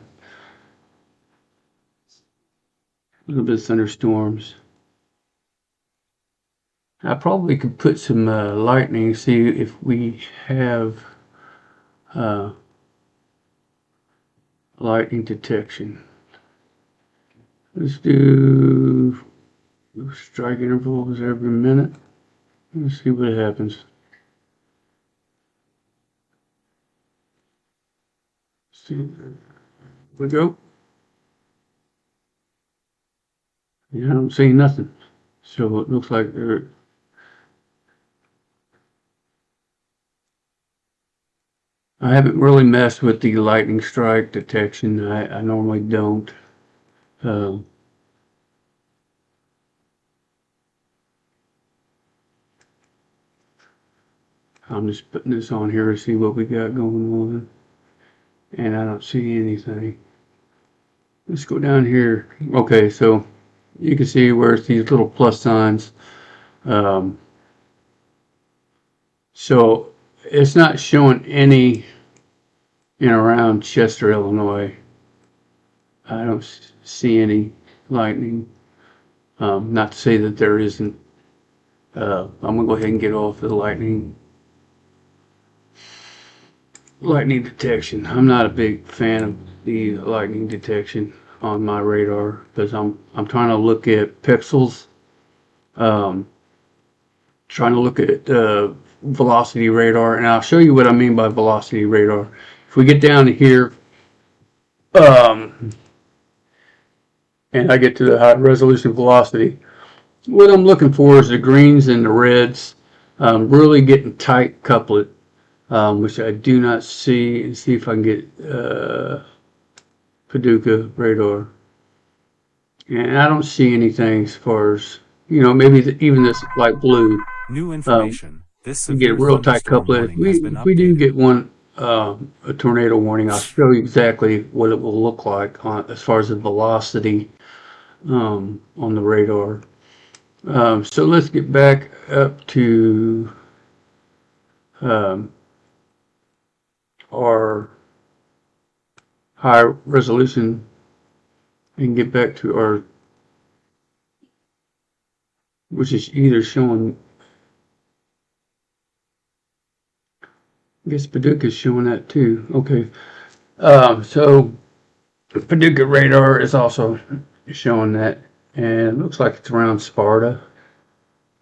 A little bit of thunderstorms. I probably could put some lightning, see if we have lightning detection. Let's do strike intervals every minute. Let's see what happens. See, here we go. Yeah, I don't see nothing. So it looks like I haven't really messed with the lightning strike detection. I normally don't. Um, I'm just putting this on here to see what we got going on. And I don't see anything. Let's go down here. Okay, so you can see where it's these little plus signs. Um, so it's not showing any in around Chester, Illinois. I don't see any lightning. Not to say that there isn't. I'm gonna go ahead and get off the lightning detection. I'm not a big fan of the lightning detection on my radar because I'm trying to look at pixels, trying to look at velocity radar, and I'll show you what I mean by velocity radar. If we get down to here, and I get to the high resolution velocity, what I'm looking for is the greens and the reds really getting tight couplet, which I do not see. And see if I can get Paducah radar, and I don't see anything as far as, maybe even this light blue. New information. This You get a severe real tight thunderstorm couplet. warning has been If we do updated. get one, a tornado warning, I'll show you exactly what it will look like as far as the velocity on the radar. So let's get back up to our high resolution and get back to our, which is either showing, I guess Paducah is showing that too. Okay. So Paducah radar is also showing that, and it looks like it's around Sparta.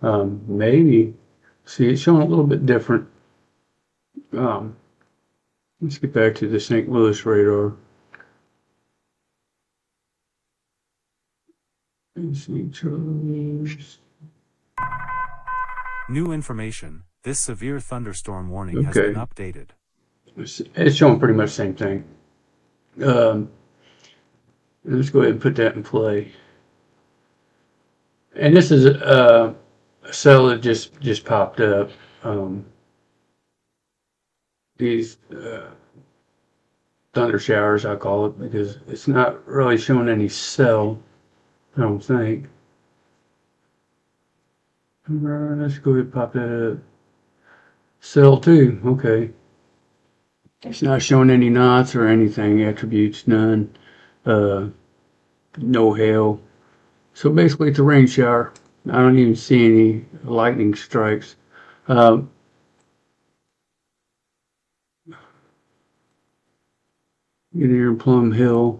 Maybe. See, it's showing a little bit different. Let's get back to the St. Louis radar. Let's see, Charles. New information. This severe thunderstorm warning has been updated. It's showing pretty much the same thing. Let's go ahead and put that in play. And this is a cell that just popped up. These thunder showers, I call it, because it's not really showing any cell, I don't think. Let's go ahead and pop that up. Cell 2, okay. It's not showing any knots or anything, attributes, none, no hail. So basically it's a rain shower. I don't even see any lightning strikes. Get here in Plum Hill.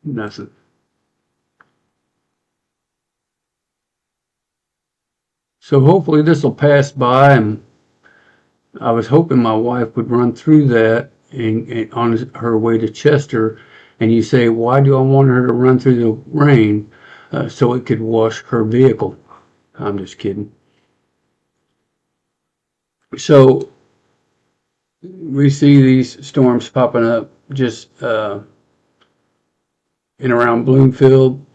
Nothing. So hopefully this will pass by, and I was hoping my wife would run through that and on her way to Chester. And you say, why do I want her to run through the rain so it could wash her vehicle? I'm just kidding. So we see these storms popping up just in around Bloomfield.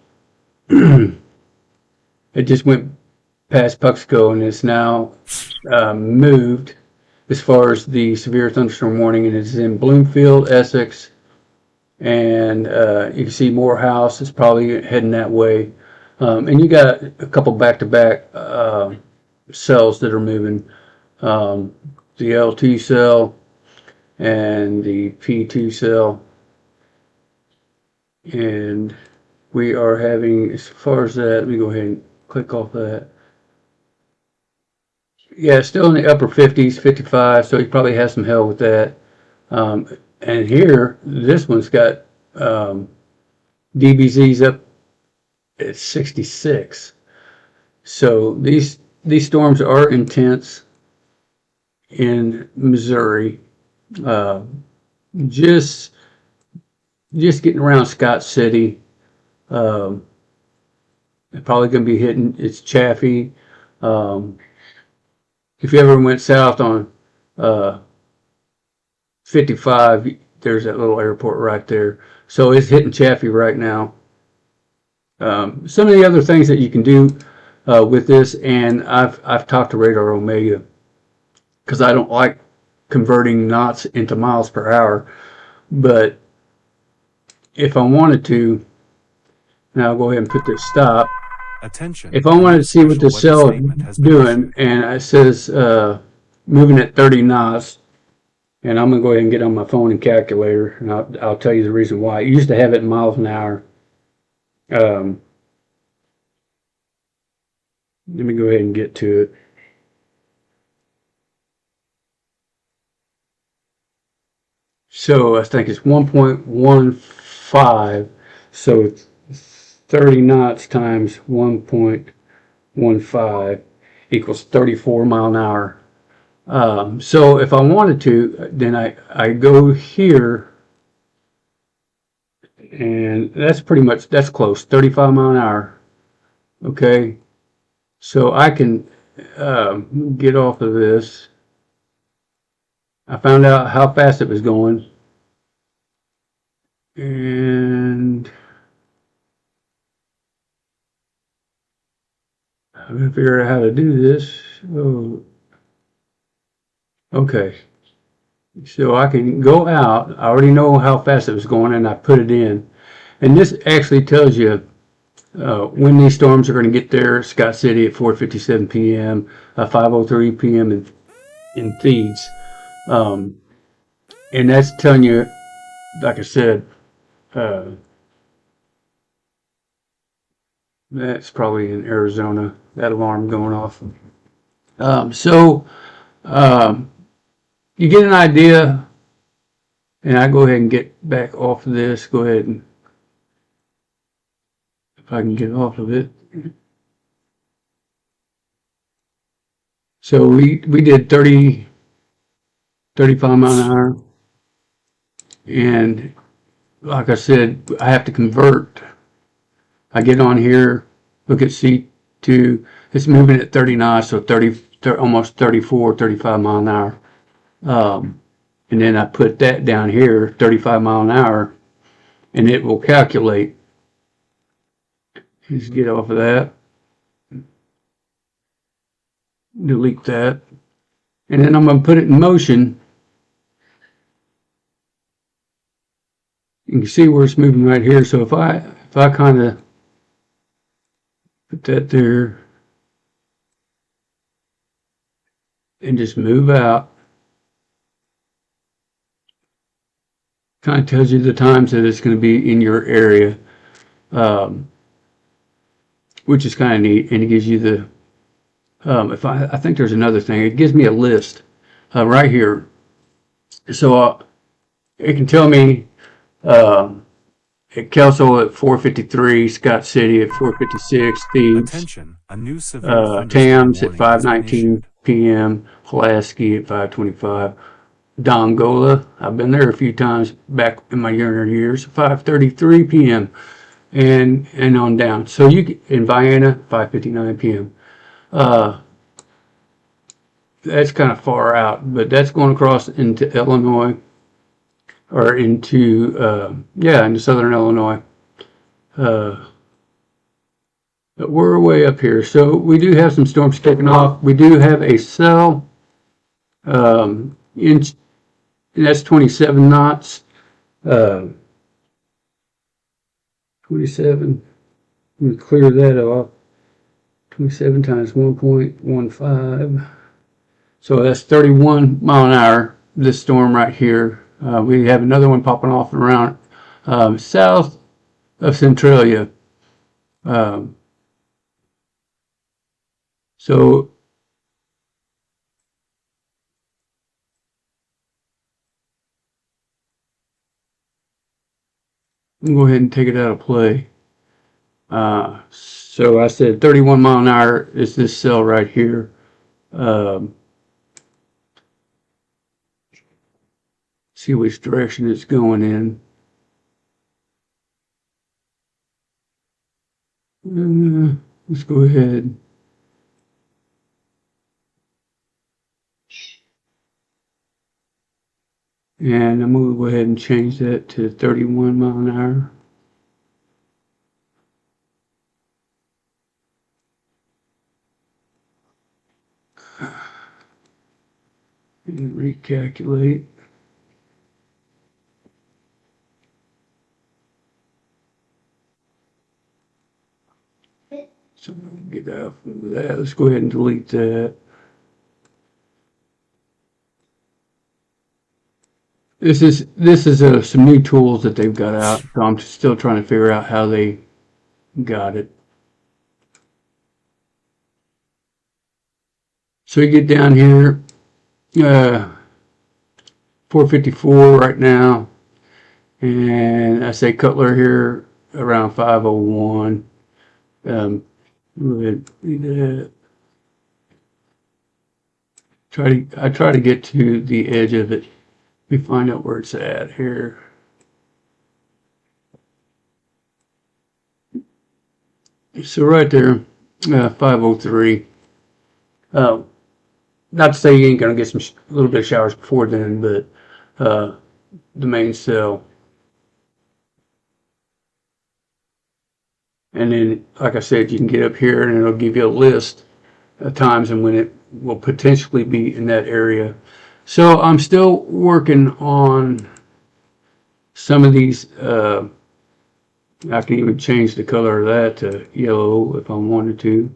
It just went past Puxco and it's now moved as far as the severe thunderstorm warning, and it's in Bloomfield, Essex, and you can see Morehouse is probably heading that way. And you got a couple back-to-back cells that are moving. The L2 cell and the P2 cell. And we are having, as far as that, let me go ahead and click off that. Yeah, still in the upper 50s, 55, so he probably has some hell with that. And here, this one's got DBZs up at 66. So these storms are intense in Missouri. Just getting around Scott City. It's probably going to be hitting. It's Chaffee. if you ever went south on 55, there's that little airport right there. So it's hitting Chaffee right now. Some of the other things that you can do with this, and I've talked to Radar Omega because I don't like converting knots into miles per hour, but if I wanted to, now I'll go ahead and put this stop. Attention. If I wanted to see what the special cell weather is statement has been doing, issued. and it says moving at 30 knots, and I'm gonna go ahead and get on my phone and calculator, and I'll tell you the reason why. It used to have it in miles an hour. Let me go ahead and get to it. So I think it's 1.15. So it's 30 knots times 1.15 equals 34 mile an hour. So if I wanted to, then I go here, and that's pretty much, that's close, 35 mile an hour. Okay, so I can get off of this. I found out how fast it was going, and I'm gonna figure out how to do this. Oh, okay. So I can go out. I already know how fast it was going, and I put it in. And this actually tells you when these storms are going to get there. Scott City at 4:57 p.m., 5:03 p.m. in Thebes, and that's telling you, like I said, that's probably in Arizona. That alarm going off. So you get an idea, and I go ahead and get back off of this. Go ahead and, if I can get off of it. So we did 35 mile an hour, and like I said, I have to convert. I get on here, look at C2, it's moving at 30 knots, so 30 almost 34, 35 mile an hour. And then I put that down here, 35 mile an hour, and it will calculate. Just get off of that. Delete that. And then I'm going to put it in motion. You can see where it's moving right here. So if I kind of put that there and just move out, kind of tells you the times that it's going to be in your area, which is kind of neat. And it gives you the, if I think there's another thing, it gives me a list right here. So it can tell me at Kelso at 4:53, Scott City at 4:56, Thebes, Attention. A new severe thunderstorm Tams at warning has been 5:19 issued. p.m., Pulaski at 5:25, Dongola, I've been there a few times back in my younger years, 5:33 p.m. and on down. So in Vienna, 5:59 p.m. That's kind of far out, but that's going across into Illinois, or into into southern Illinois. But we're way up here, so we do have some storms kicking off. We do have a cell, and that's 27 knots. 27. Let me clear that off. 27 times 1.15. So that's 31 mile an hour. This storm right here. We have another one popping off around south of Centralia. So I'm going to go ahead and take it out of play. So I said 31 mile an hour is this cell right here. See which direction it's going in. Let's go ahead. And I'm going to go ahead and change that to 31 mile an hour. And recalculate. So get out of that. Let's go ahead and delete that. This is some new tools that they've got out. So I'm still trying to figure out how they got it. So you get down here, 454 right now, and I say Cutler here around 501. Go ahead and do that. I try to get to the edge of it. Let me find out where it's at here. So right there, 503. Not to say you ain't gonna get a little bit of showers before then, but the main cell. And then, like I said, you can get up here and it'll give you a list of times and when it will potentially be in that area. So I'm still working on some of these. I can even change the color of that to yellow if I wanted to.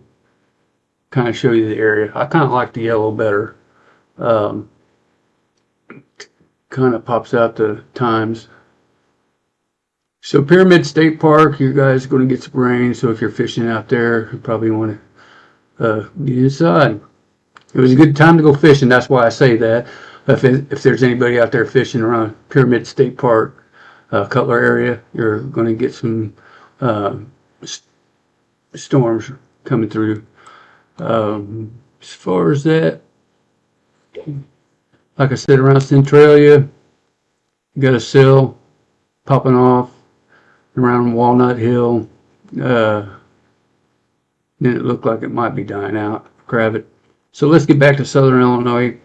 Kind of show you the area. I kind of like the yellow better. Kind of pops out the times. So Pyramid State Park, you guys are going to get some rain. So if you're fishing out there, you probably want to get inside. It was a good time to go fishing. That's why I say that. If there's anybody out there fishing around Pyramid State Park, Cutler area, you're going to get some storms coming through. As far as that, like I said, around Centralia, you got a cell popping off around Walnut Hill. Then it looked like it might be dying out. Grab it. So let's get back to Southern Illinois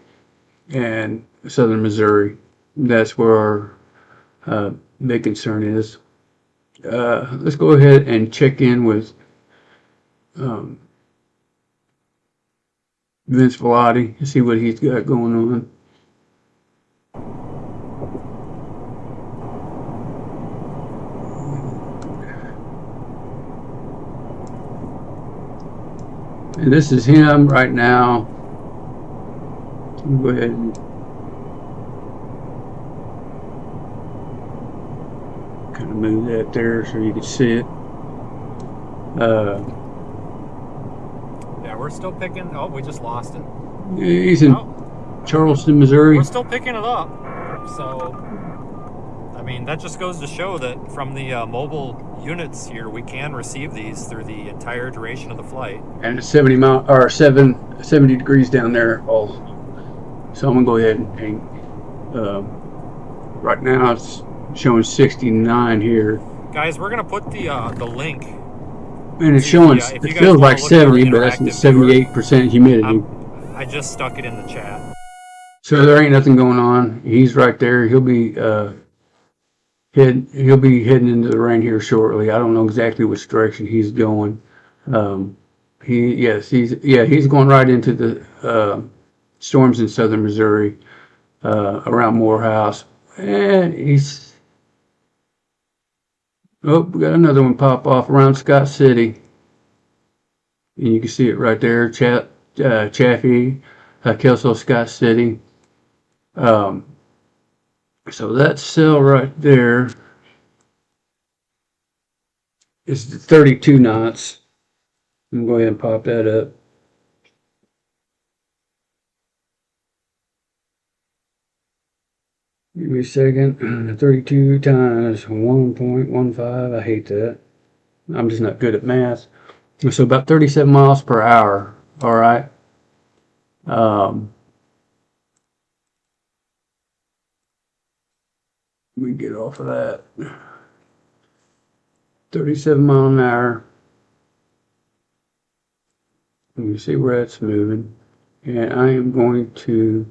and Southern Missouri. That's where our big concern is. Let's go ahead and check in with Vince Velotti and see what he's got going on. And this is him right now. Go ahead and kind of move that there so you can see it. Yeah, we're still picking. Oh, we just lost it. He's in Charleston, Missouri. We're still picking it up. So, I mean, that just goes to show that from the mobile units here, we can receive these through the entire duration of the flight. And it's 70 degrees down there also. So I'm gonna go ahead and right now it's showing 69 here. Guys, we're gonna put the link. And it's showing, it feels like 70, but that's 78% humidity. I just stuck it in the chat. So there ain't nothing going on. He's right there. He'll be heading into the rain here shortly. I don't know exactly which direction he's going. He's going right into the storms in southern Missouri, around Morehouse. And we got another one pop off around Scott City. And you can see it right there, Chaffee, Kelso, Scott City. So that cell right there is the 32 knots. I'm going to go ahead and pop that up. Give me a second. 32 times 1.15. I hate that. I'm just not good at math. So about 37 miles per hour. All right. We get off of that. 37 mile an hour. Let me see where it's moving. And I am going to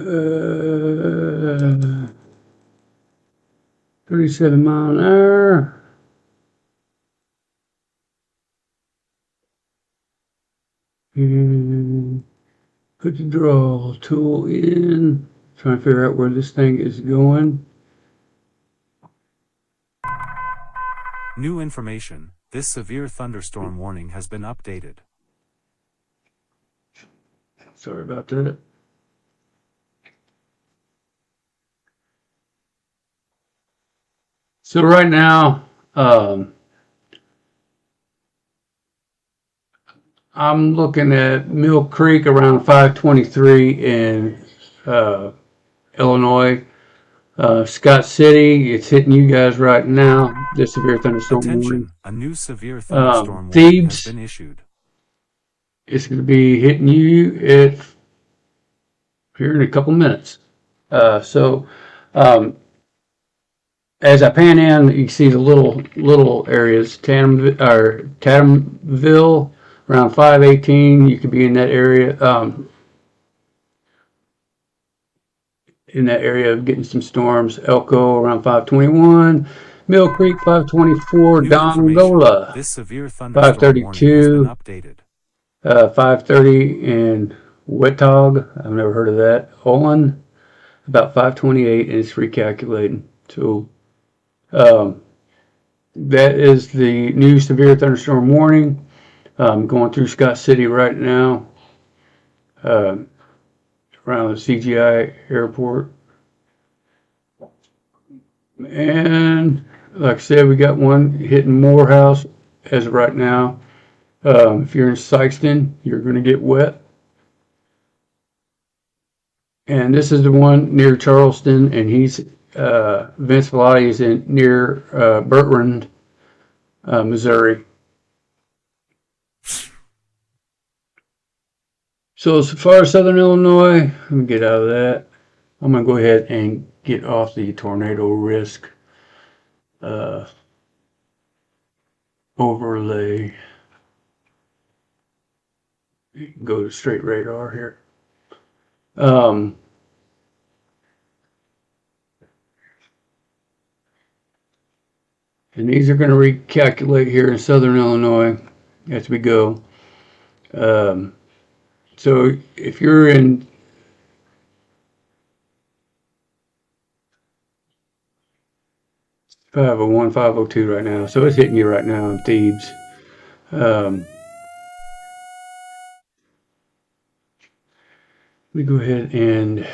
uh, 37 mile an hour. And put the draw tool in. Trying to figure out where this thing is going. New information. This severe thunderstorm warning has been updated. Sorry about that. So right now, I'm looking at Mill Creek around 523 in Illinois. Scott City, it's hitting you guys right now. This severe thunderstorm warning. Attention, a new severe thunderstorm warning has Thebes, been issued. it's going to be hitting you here in a couple minutes. As I pan in, you see the little areas, Tatumville around 518. You could be in that area. In that area of getting some storms. Elko around 521, Mill Creek 524, New Dongola This severe thunderstorm warning has 532, been updated. 530 in Wettog. I've never heard of that. Olin about 528, and it's recalculating. So that is the new severe thunderstorm warning. Going through Scott City right now. Around the CGI airport. And like I said, we got one hitting Morehouse as of right now. If you're in Sykeston, you're going to get wet. And this is the one near Charleston, and Vince Velotti is near Bertrand, Missouri. So as far as Southern Illinois, let me get out of that. I'm going to go ahead and get off the tornado risk overlay. Go to straight radar here. And these are going to recalculate here in Southern Illinois as we go. So if you're in .501, 502 right now, so it's hitting you right now in Thebes. Let me go ahead and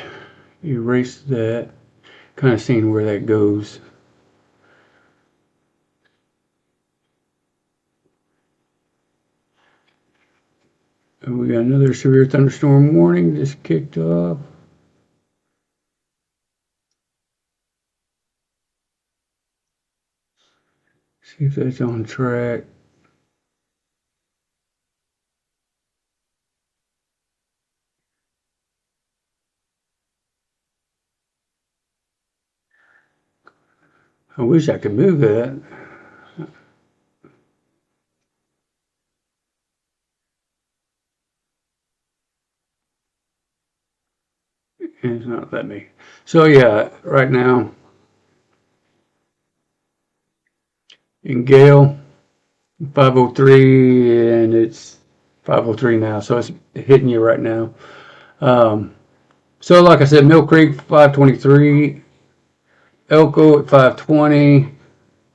erase that, kind of seeing where that goes. And we got another severe thunderstorm warning just kicked off. See if that's on track. I wish I could move that. It's not letting me. So yeah, right now in Gale 503, and it's 503 now, so it's hitting you right now. So like I said, Mill Creek 523, Elko at 520,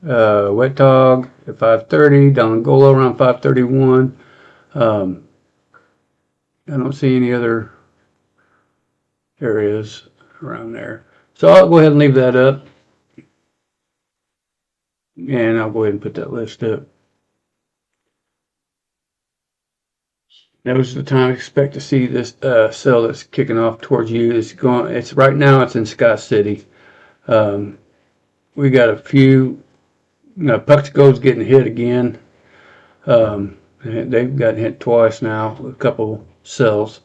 Wettog at 530, Dongola around 531. I don't see any other areas around there. So I'll go ahead and leave that up. And I'll go ahead and put that list up. Now's the time I expect to see this cell that's kicking off towards you. It's right now it's in Scott City. We got a few, Puxico's getting hit again. They've gotten hit twice now, a couple cells.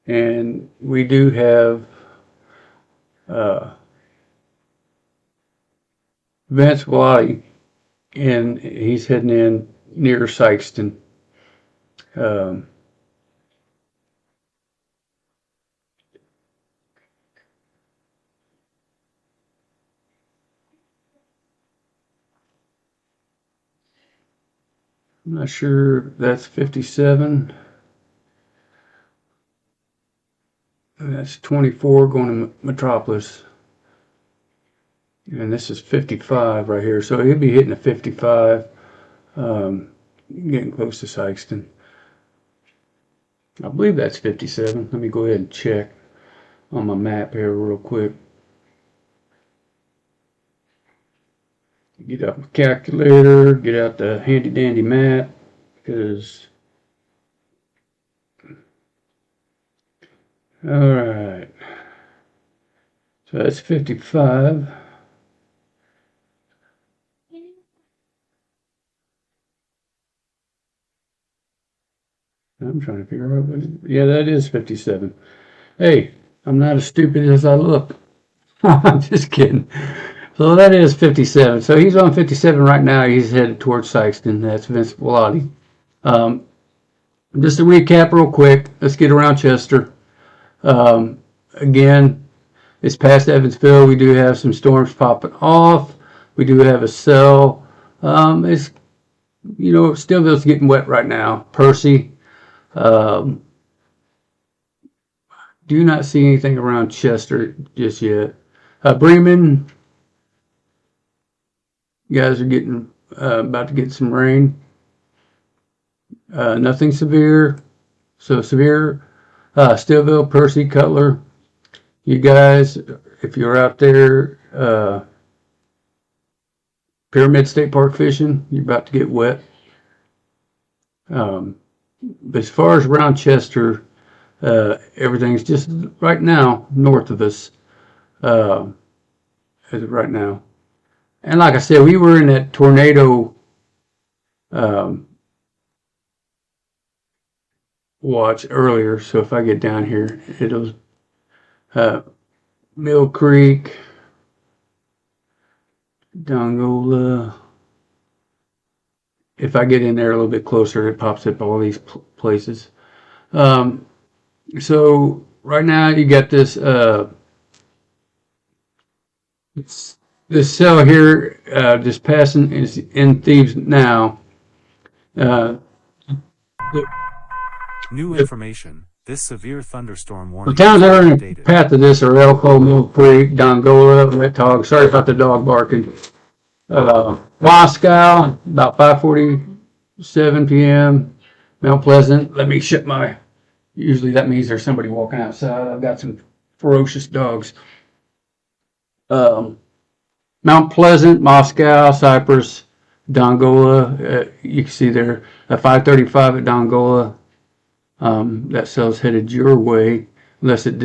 And we do have Vince Velotti, and he's heading in near Sykeston. I'm not sure if that's 57. And that's 24 going to Metropolis. And this is 55 right here. So he'll be hitting a 55. Getting close to Sykeston. I believe that's 57. Let me go ahead and check on my map here real quick. Get out my calculator, get out the handy dandy map, because alright. So that's 55. I'm trying to figure out what yeah, that is 57. Hey, I'm not as stupid as I look. I'm just kidding. So that is 57. So he's on 57 right now. He's headed towards Sykeston. That's Vince Bellotti. Just to recap real quick, let's get around Chester. Again, it's past Evansville. We do have some storms popping off. We do have a cell. It's, you know, Stillville's getting wet right now. Percy. Do not see anything around Chester just yet. Bremen, you guys are getting about to get some rain. Nothing severe. So severe. Stillville, Percy, Cutler. You guys, if you're out there, Pyramid State Park fishing, you're about to get wet. But as far as around Chester, everything's just right now north of us, as of right now. And like I said, we were in that tornado watch earlier. So if I get down here, it'll Mill Creek, Dongola. If I get in there a little bit closer, it pops up all these places. So right now you got this this cell here just passing is in Thebes now. New information. This severe thunderstorm The warning towns that are in the updated. path of this are Elko, Mill Creek, Dongola, Red Hog. Sorry about the dog barking. Moscow, about 5:47 p.m. Mount Pleasant. Let me shut my. Usually that means there's somebody walking outside. I've got some ferocious dogs. Mount Pleasant, Moscow, Cypress, Dongola. You can see there at 5:35 at Dongola. That cell's headed your way unless it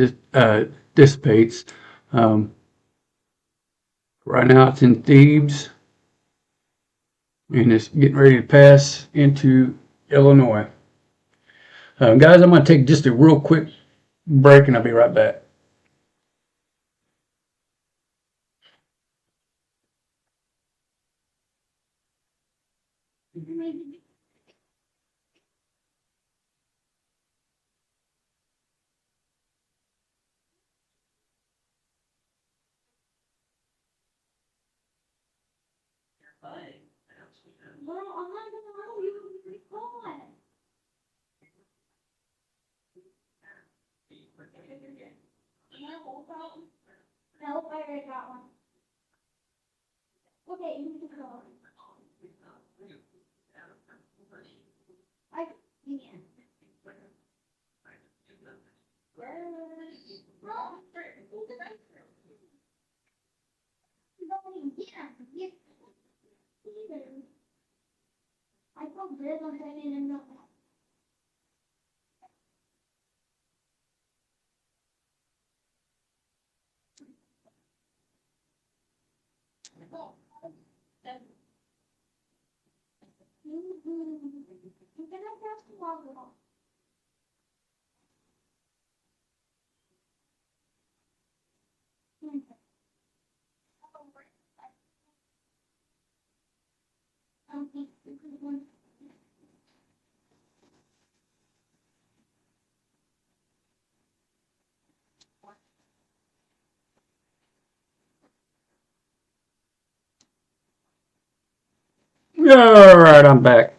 dissipates. Right now it's in Thebes and it's getting ready to pass into Illinois. Guys, I'm going to take just a real quick break and I'll be right back. Well, I'm not gonna allow you to record. No problem. No, I already got one. Okay, you need to go. I can. I told Liz I'm sending him no. I'm gonna pass the water. All right, I'm back.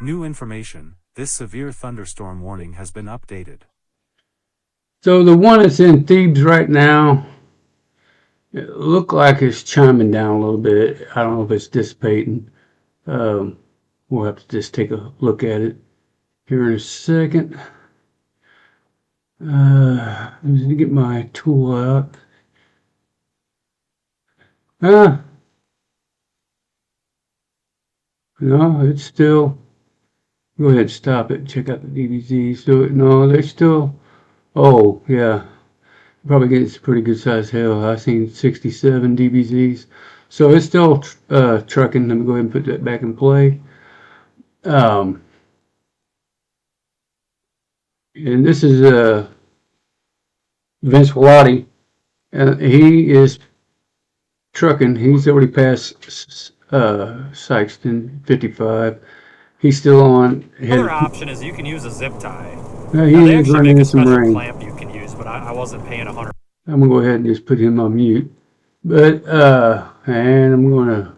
New information. This severe thunderstorm warning has been updated. So the one that's in Thebes right now, it looked like it's chiming down a little bit. I don't know if it's dissipating. We'll have to just take a look at it here in a second. Let me get my tool out. No, it's still. Go ahead, stop it. Check out the DBZ. So no, they're still. Oh yeah, probably getting some pretty good sized hail. I've seen 67 DBZs, so it's still trucking. Let me go ahead and put that back in play. And this is Vince Velati. He is trucking. He's already passed Sykeston 55. He's still on. Another option is you can use a zip tie. Now, Now, they he's actually running make a in some special rain. clamp you can use, but I wasn't paying 100. I'm gonna go ahead and just put him on mute. But and I'm gonna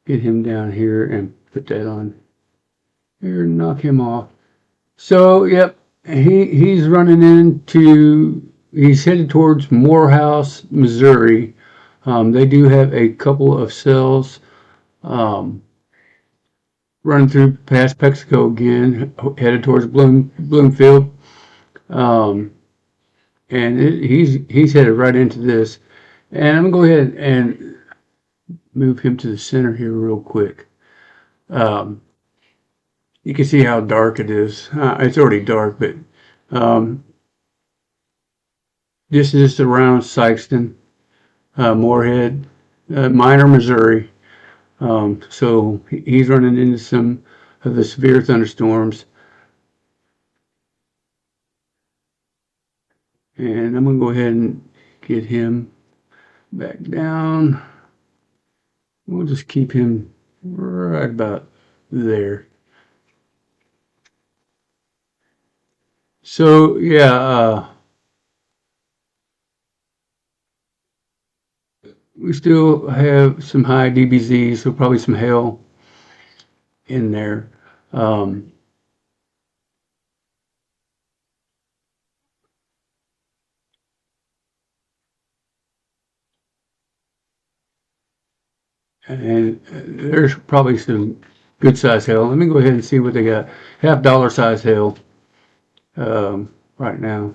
get him down here and put that on here, knock him off. So yep, he's running into. He's headed towards Morehouse, Missouri. They do have a couple of cells running through past Mexico again, headed towards Bloomfield. And he's headed right into this. And I'm gonna go ahead and move him to the center here real quick. You can see how dark it is. It's already dark, but this is around Sykeston, Moorhead, Minor, Missouri. So he's running into some of the severe thunderstorms. And I'm going to go ahead and get him back down. We'll just keep him right about there. So, yeah, we still have some high DBZs, so probably some hail in there. And there's probably some good size hail. Let me go ahead and see what they got. $50 size hail right now.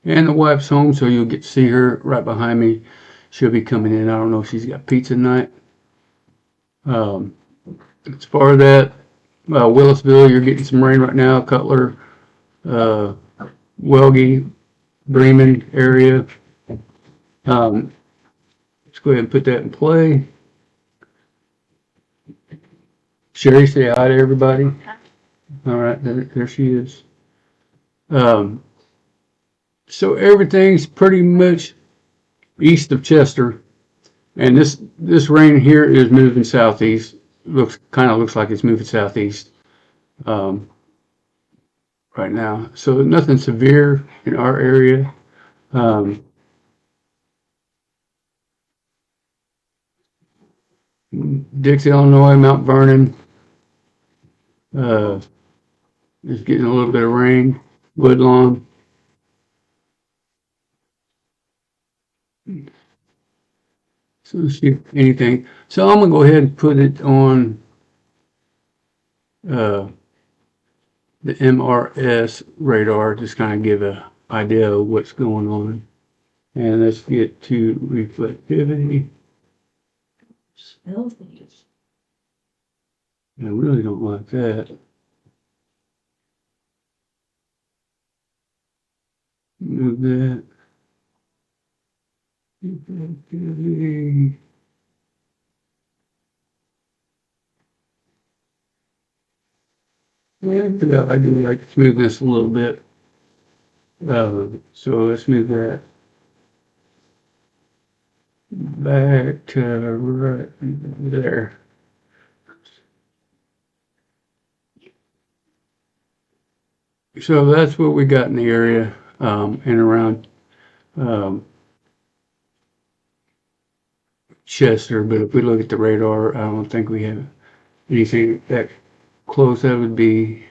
And the wife's home, so you'll get to see her right behind me. She'll be coming in. I don't know if she's got pizza tonight. As far as that, Willisville, you're getting some rain right now. Cutler, Welge, Bremen area. Let's go ahead and put that in play. Sherry, say hi to everybody. All right, there she is. So everything's pretty much east of Chester, and this rain here is moving southeast. Looks like it's moving southeast right now. So nothing severe in our area. Dix, Illinois, Mount Vernon is getting a little bit of rain. Woodlawn. So let's see anything. So I'm gonna go ahead and put it on the MRS radar, just kind of give an idea of what's going on. And let's get to reflectivity. I really don't like that. Move that. Reflectivity. Yeah, I do like to smooth this a little bit. So let's move that back to right there. So that's what we got in the area and around Chester. But if we look at the radar, I don't think we have anything that close, that would be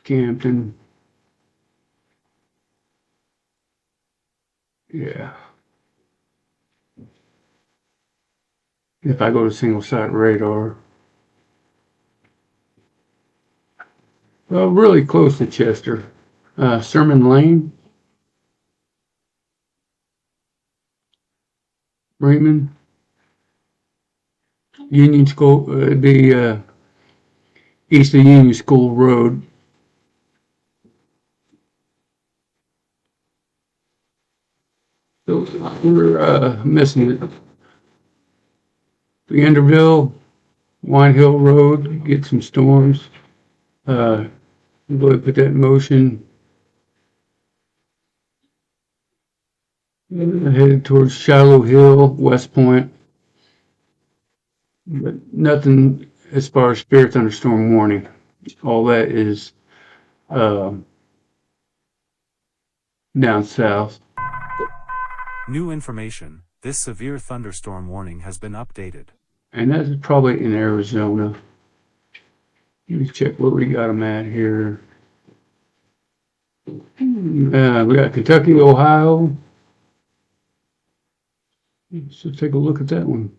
Campton. Yeah. If I go to single site radar, well, really close to Chester. Sermon Lane, Bremen, Union School, it'd be east of Union School Road. So we're missing it. Anderville, Wine Hill Road, get some storms. Go ahead and put that in motion. Headed towards Shallow Hill, West Point. But nothing as far as Spirit Thunderstorm warning. All that is down south. New information, this severe thunderstorm warning has been updated. And that's probably in Arizona. Let me check where we got them at here. We got Kentucky, Ohio. So take a look at that one.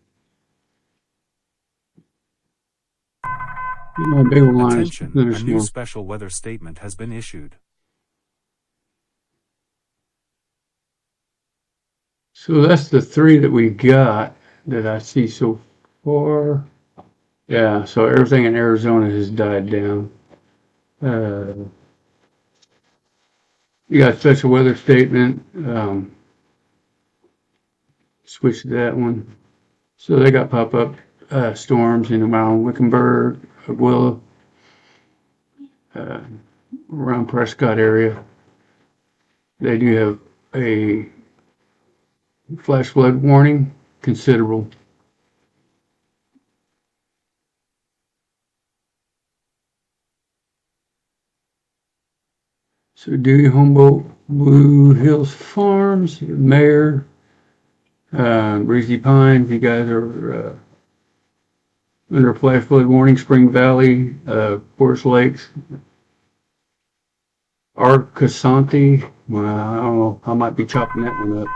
Big line Attention, a new thunderstorm. special weather statement has been issued. So that's the three that we got that I see so far. Yeah, so everything in Arizona has died down. You got special weather statement. Switch to that one. So they got pop-up storms in around Wickenburg, Aguila, around Prescott area. They do have a flash flood warning, considerable. So Dewey, Humboldt, Blue Hills Farms, Mayor, Breezy Pines, you guys are under flash flood warning. Spring Valley, Forest Lakes, Arcosanti. Well, I don't know, I might be chopping that one up.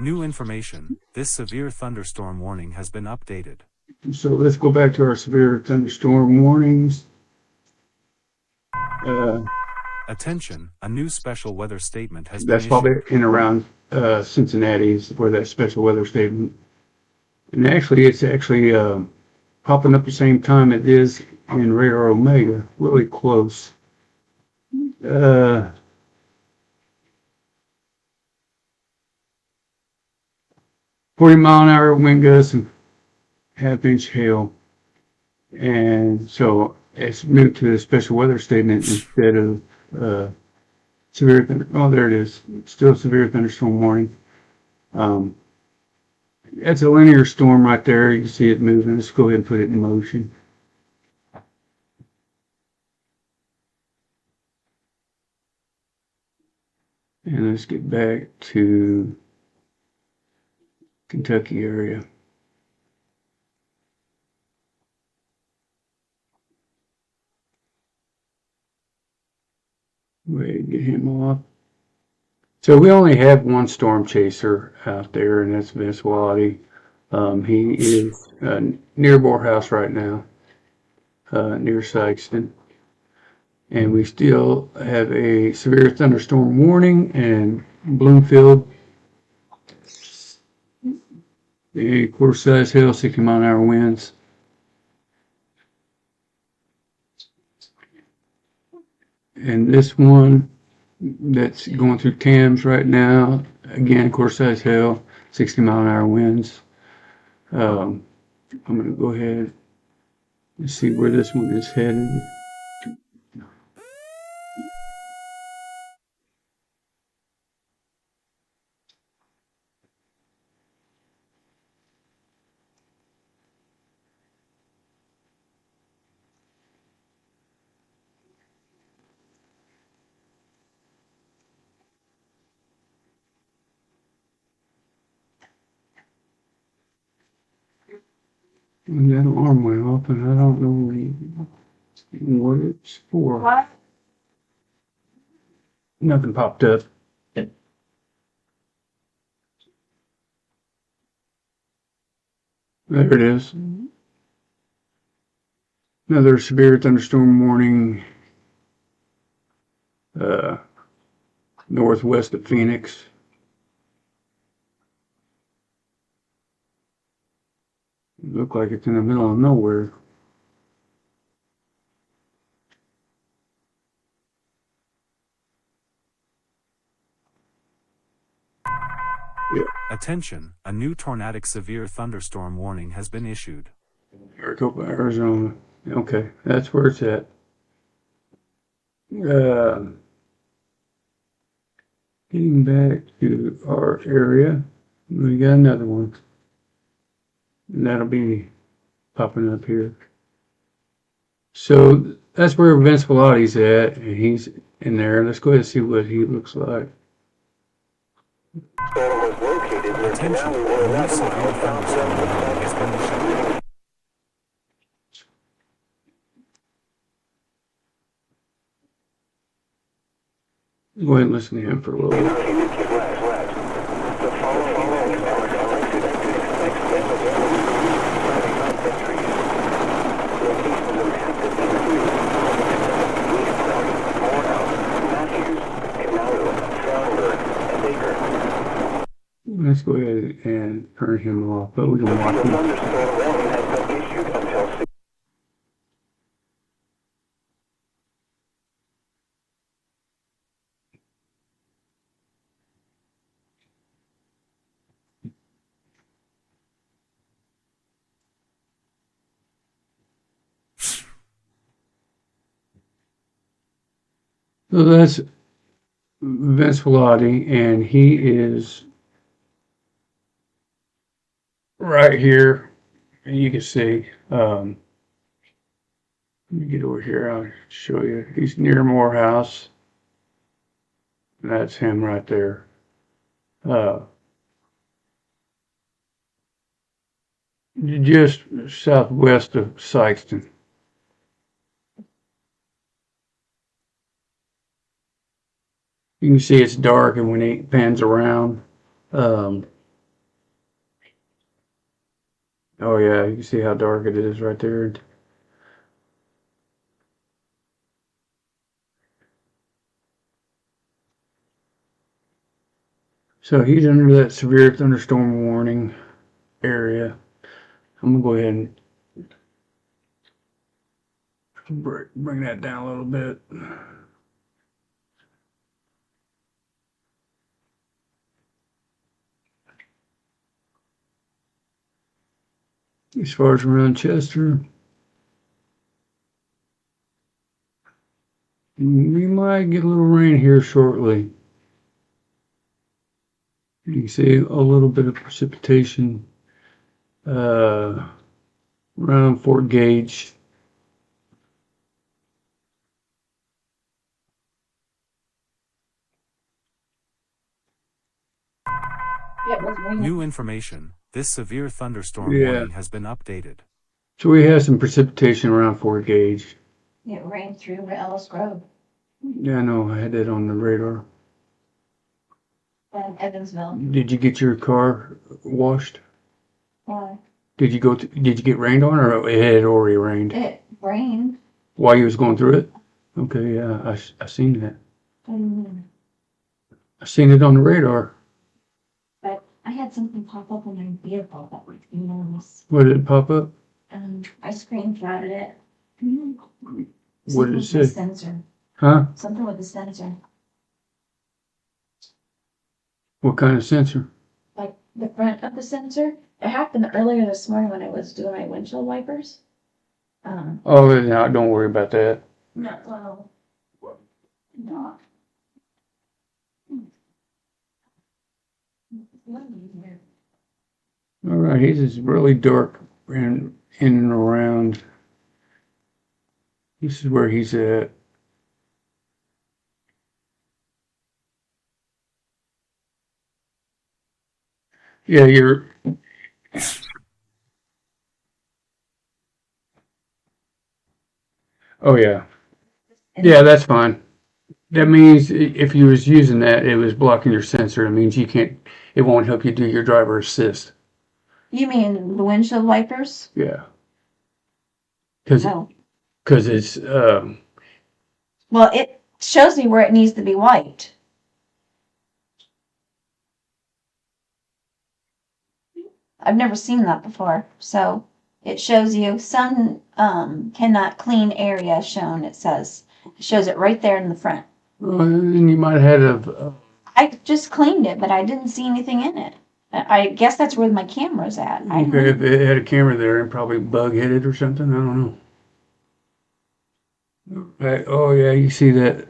New information, this severe thunderstorm warning has been updated. So let's go back to our severe thunderstorm warnings. Attention, a new special weather statement has been That's issued. probably in around Cincinnati is where that special weather statement. And actually, it's actually popping up the same time it is in Radar Omega, really close. 40-mile-an-hour wind gusts and half-inch hail. And so it's moved to a special weather statement instead of severe thunder. Oh, there it is. Still severe thunderstorm warning. That's a linear storm right there. You can see it moving. Let's go ahead and put it in motion. And let's get back to Kentucky area. Wait, get him off. So we only have one storm chaser out there, and that's Vince Wallady. He is near Morehouse right now, near Sykeston. And we still have a severe thunderstorm warning in Bloomfield. A quarter-size hail, 60-mile-an-hour winds. And this one that's going through Thames right now, again, quarter-size hail, 60-mile-an-hour winds. I'm going to go ahead and see where this one is headed. And that alarm went off, and I don't know what it's for. What? Nothing popped up. There it is. Another severe thunderstorm warning northwest of Phoenix. Look like it's in the middle of nowhere. Attention, a new tornadic severe thunderstorm warning has been issued. Maricopa, Arizona. Okay, that's where it's at. Getting back to our area, we got another one. And that'll be popping up here. So that's where Vince Velati's at, and he's in there. Let's go ahead and see what he looks like. Attention, a new severe thunderstorm warning has been issued. Go ahead and listen to him for a little bit. Let's go ahead and turn him off, but we can watch him. So that's Vince Velati, and he is right here. You can see. Let me get over here. I'll show you. He's near Morehouse. That's him right there. Just southwest of Sykeston. You can see it's dark, and when he pans around, oh yeah, you can see how dark it is right there. So he's under that severe thunderstorm warning area. I'm gonna go ahead and bring that down a little bit. As far as around Chester, we might get a little rain here shortly. You can see a little bit of precipitation around Fort Gage. New information, this severe thunderstorm Yeah. warning has been updated. So we have some precipitation around Fort Gage. It rained through Ellis Grove Yeah, I know. I had that on the radar. and Evansville. Did you get your car washed? Why? Did you get rained on, or it had already rained It rained. while you was going through it? Okay, yeah, I seen that. Mm, I seen it on the radar. but I had something pop up on my vehicle that was enormous. What did it pop up? I screenshotted it. What did it Something with say? the sensor. Huh? Something with the sensor. What kind of sensor? Like the front of the sensor. It happened earlier this morning when I was doing my windshield wipers. Oh, no, don't worry about that. No, well, not. All right, he's just really dark and in and around. This is where he's at. Yeah, Oh, yeah. Yeah, that's fine. That means if you was using that, it was blocking your sensor. It means it won't help you do your driver assist. You mean the windshield wipers? Yeah. Cause, No. 'cause it's, Well, it shows me where it needs to be wiped. I've never seen that before. So it shows you some cannot clean area shown, it says. It shows it right there in the front. and you might have had I just cleaned it, but I didn't see anything in it. I guess that's where my camera's at. I don't know. if it had a camera there and probably bug hit it or something. I don't know. Right. Oh, yeah, you see that.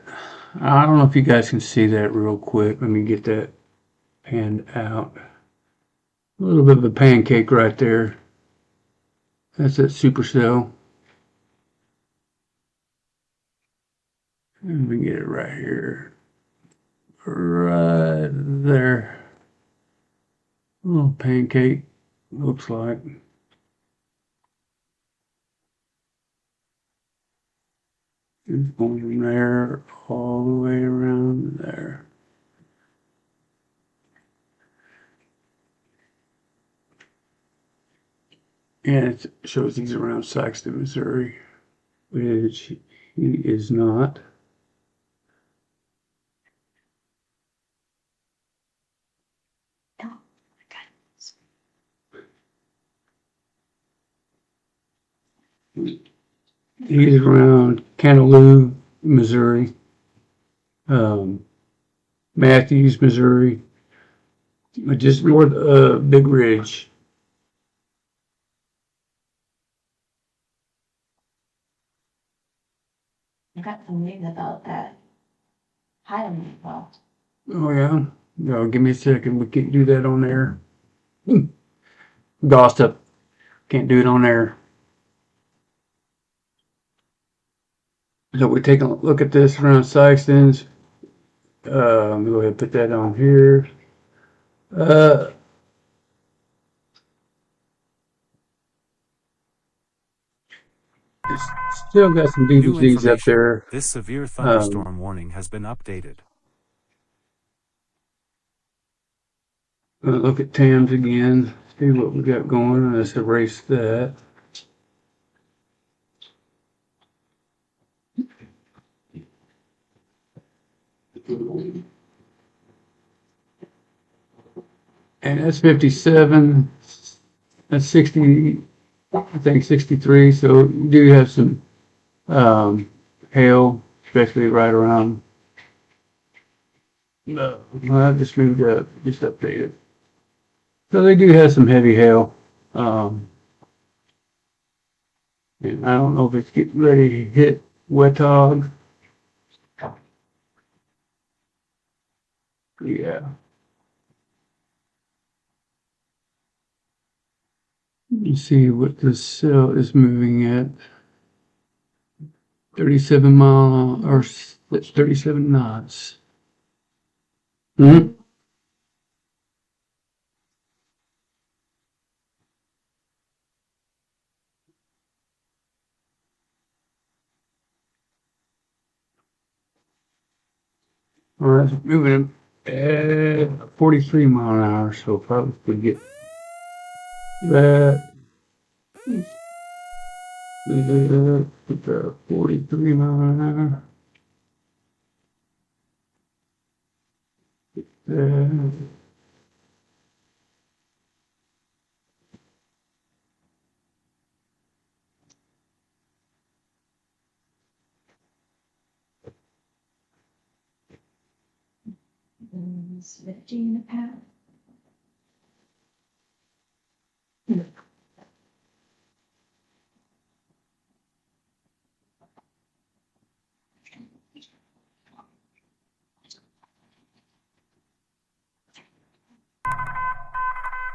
I don't know if you guys can see that real quick. Let me get that panned out. A little bit of a pancake right there. That's that supercell. Let me get it right here. Right there. A little pancake, looks like. It's going from there all the way around there. And it shows he's around Saxton, Missouri, which he is not. He's around Cantaloo, Missouri, Matthews, Missouri, just north of Big Ridge. I got some news about that. Highland well. Oh, yeah? No, give me a second. We can't do that on there. Gossip. Can't do it on there. So we take a look at this around Saxton's. Let me go ahead and put that on here. Still got some New DVDs up information. there. This severe thunderstorm warning has been updated. Look at Tams again. See what we got going. Let's erase that. And that's 57. That's 60. I think 63. So you do have some hail, especially right around. No, I just moved up, just updated. So they do have some heavy hail. And I don't know if it's getting ready to hit Wetog. Yeah. You see what the cell is moving at. 37 mile or 37 knots. Hmm? Well, that's moving at 43 mile an hour, so probably could get that. 43 mile an hour. That. It's 15 a pound.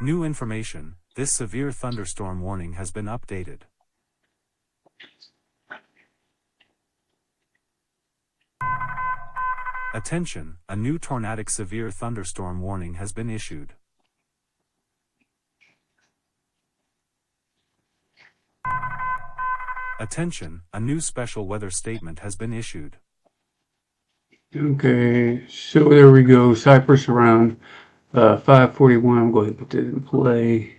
New information. This severe thunderstorm warning has been updated. Attention, a new tornadic severe thunderstorm warning has been issued. Attention, a new special weather statement has been issued. Okay, so there we go. Cypress around 5:41. I'm going to put that in play.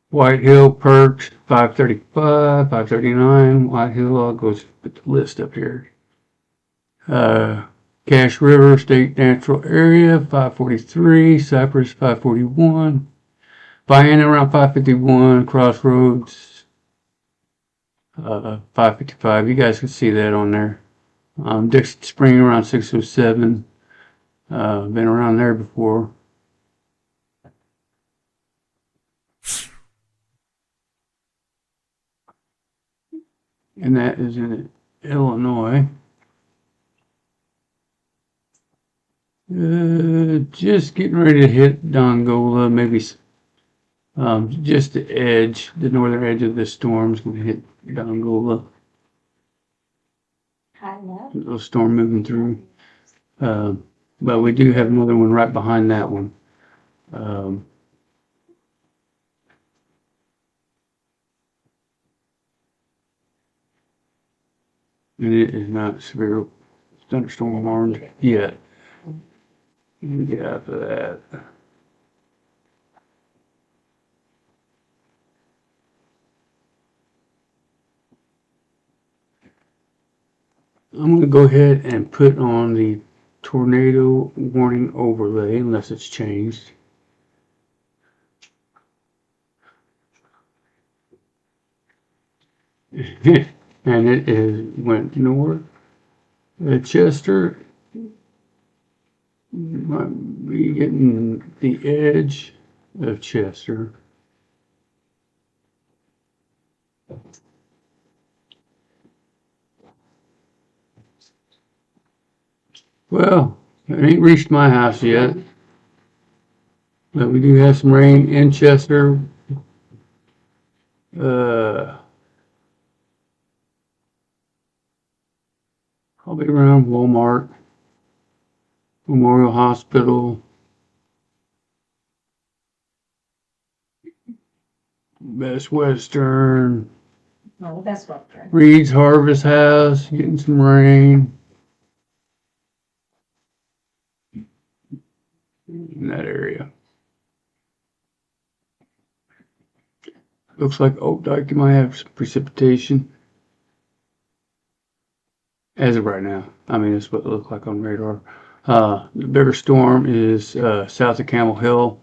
White Hill Perks 5:35, 5:39. White Hill. I'll go put the list up here. Cache River State Natural Area 5:43. Cypress 5:41. Vienna around 5:51. Crossroads 5:55. You guys can see that on there. Dixon Spring around 6:07. Been around there before. And that is in Illinois. Just getting ready to hit Dongola, maybe just the edge, the northern edge of this storm is going to hit Dongola. Little storm moving through. But we do have another one right behind that one. And it is not severe thunderstorm warned yet. Get out of that. I'm going to go ahead and put on the tornado warning overlay unless it's changed. And it went north. Chester might be getting the edge of Chester. Well, it ain't reached my house yet, but we do have some rain in Chester. Probably around Walmart, Memorial Hospital, Best Western, No, that's what. Reed's Harvest House, getting some rain in that area. Looks like Oak Dyke might have some precipitation. As of right now. I mean, that's what it looked like on radar. The bigger storm is south of Camel Hill.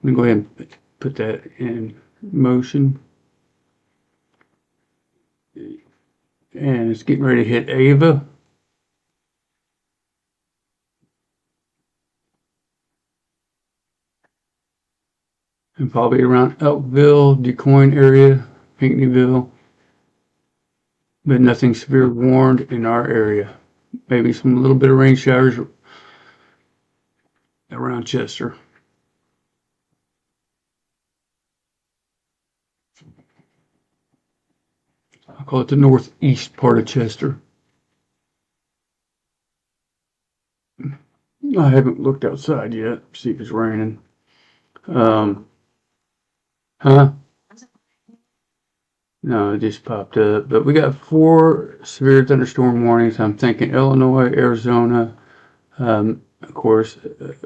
Let me go ahead and put that in motion. And it's getting ready to hit Ava. And probably around Elkville, DuQuoin area, Pinckneyville. But nothing severe warned in our area. Maybe some little bit of rain showers around Chester. I'll call it the northeast part of Chester. I haven't looked outside yet, see if it's raining. No, it just popped up. But we got 4 severe thunderstorm warnings. I'm thinking Illinois, Arizona, of course,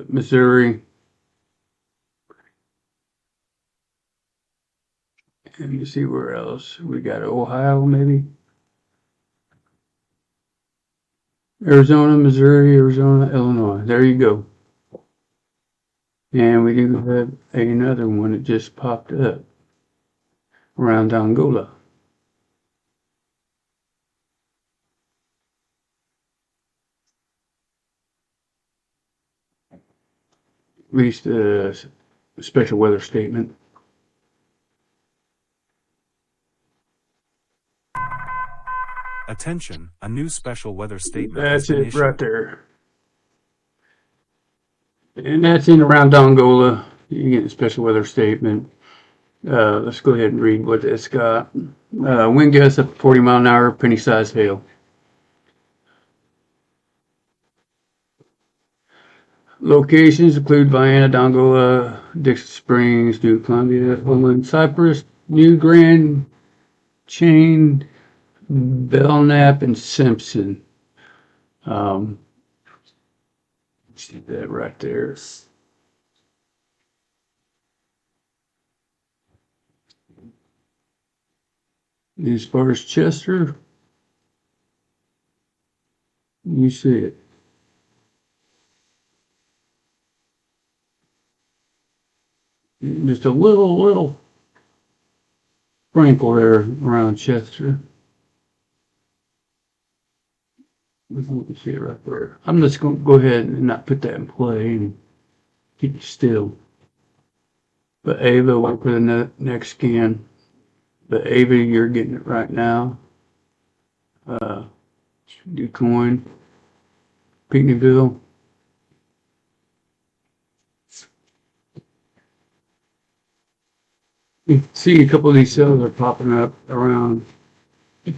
Missouri. And you see where else. We got Ohio, maybe. Arizona, Missouri, Arizona, Illinois. There you go. And we do have another one that just popped up around Dongola. At least a special weather statement. Attention, a new special weather statement That's has been it issued. right there. And that's in around Dongola. You get a special weather statement. Let's go ahead and read what it's got. Wind gusts up to 40 mile an hour, penny size hail. Locations include Vienna, Dongola, Dixon Springs, New Columbia, Homeland, Cypress, New Grand Chain, Belknap, and Simpson. See that right there. As far as Chester, you see it. Just a little sprinkle there around Chester. You can see it right there. I'm just going to go ahead and not put that in play and keep it still. But Ava, wait for the next scan. But Ava, you're getting it right now. DuQuoin, Pinckneyville. You can see a couple of these cells are popping up around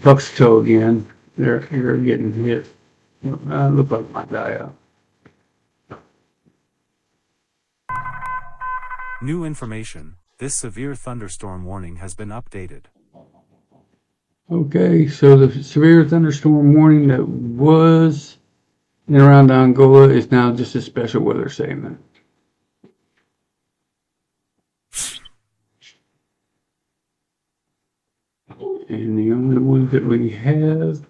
Puck's toe again. They're getting hit. Look like my die out. New information. This severe thunderstorm warning has been updated. Okay, so the severe thunderstorm warning that was in and around Angola is now just a special weather statement. And the only one that we have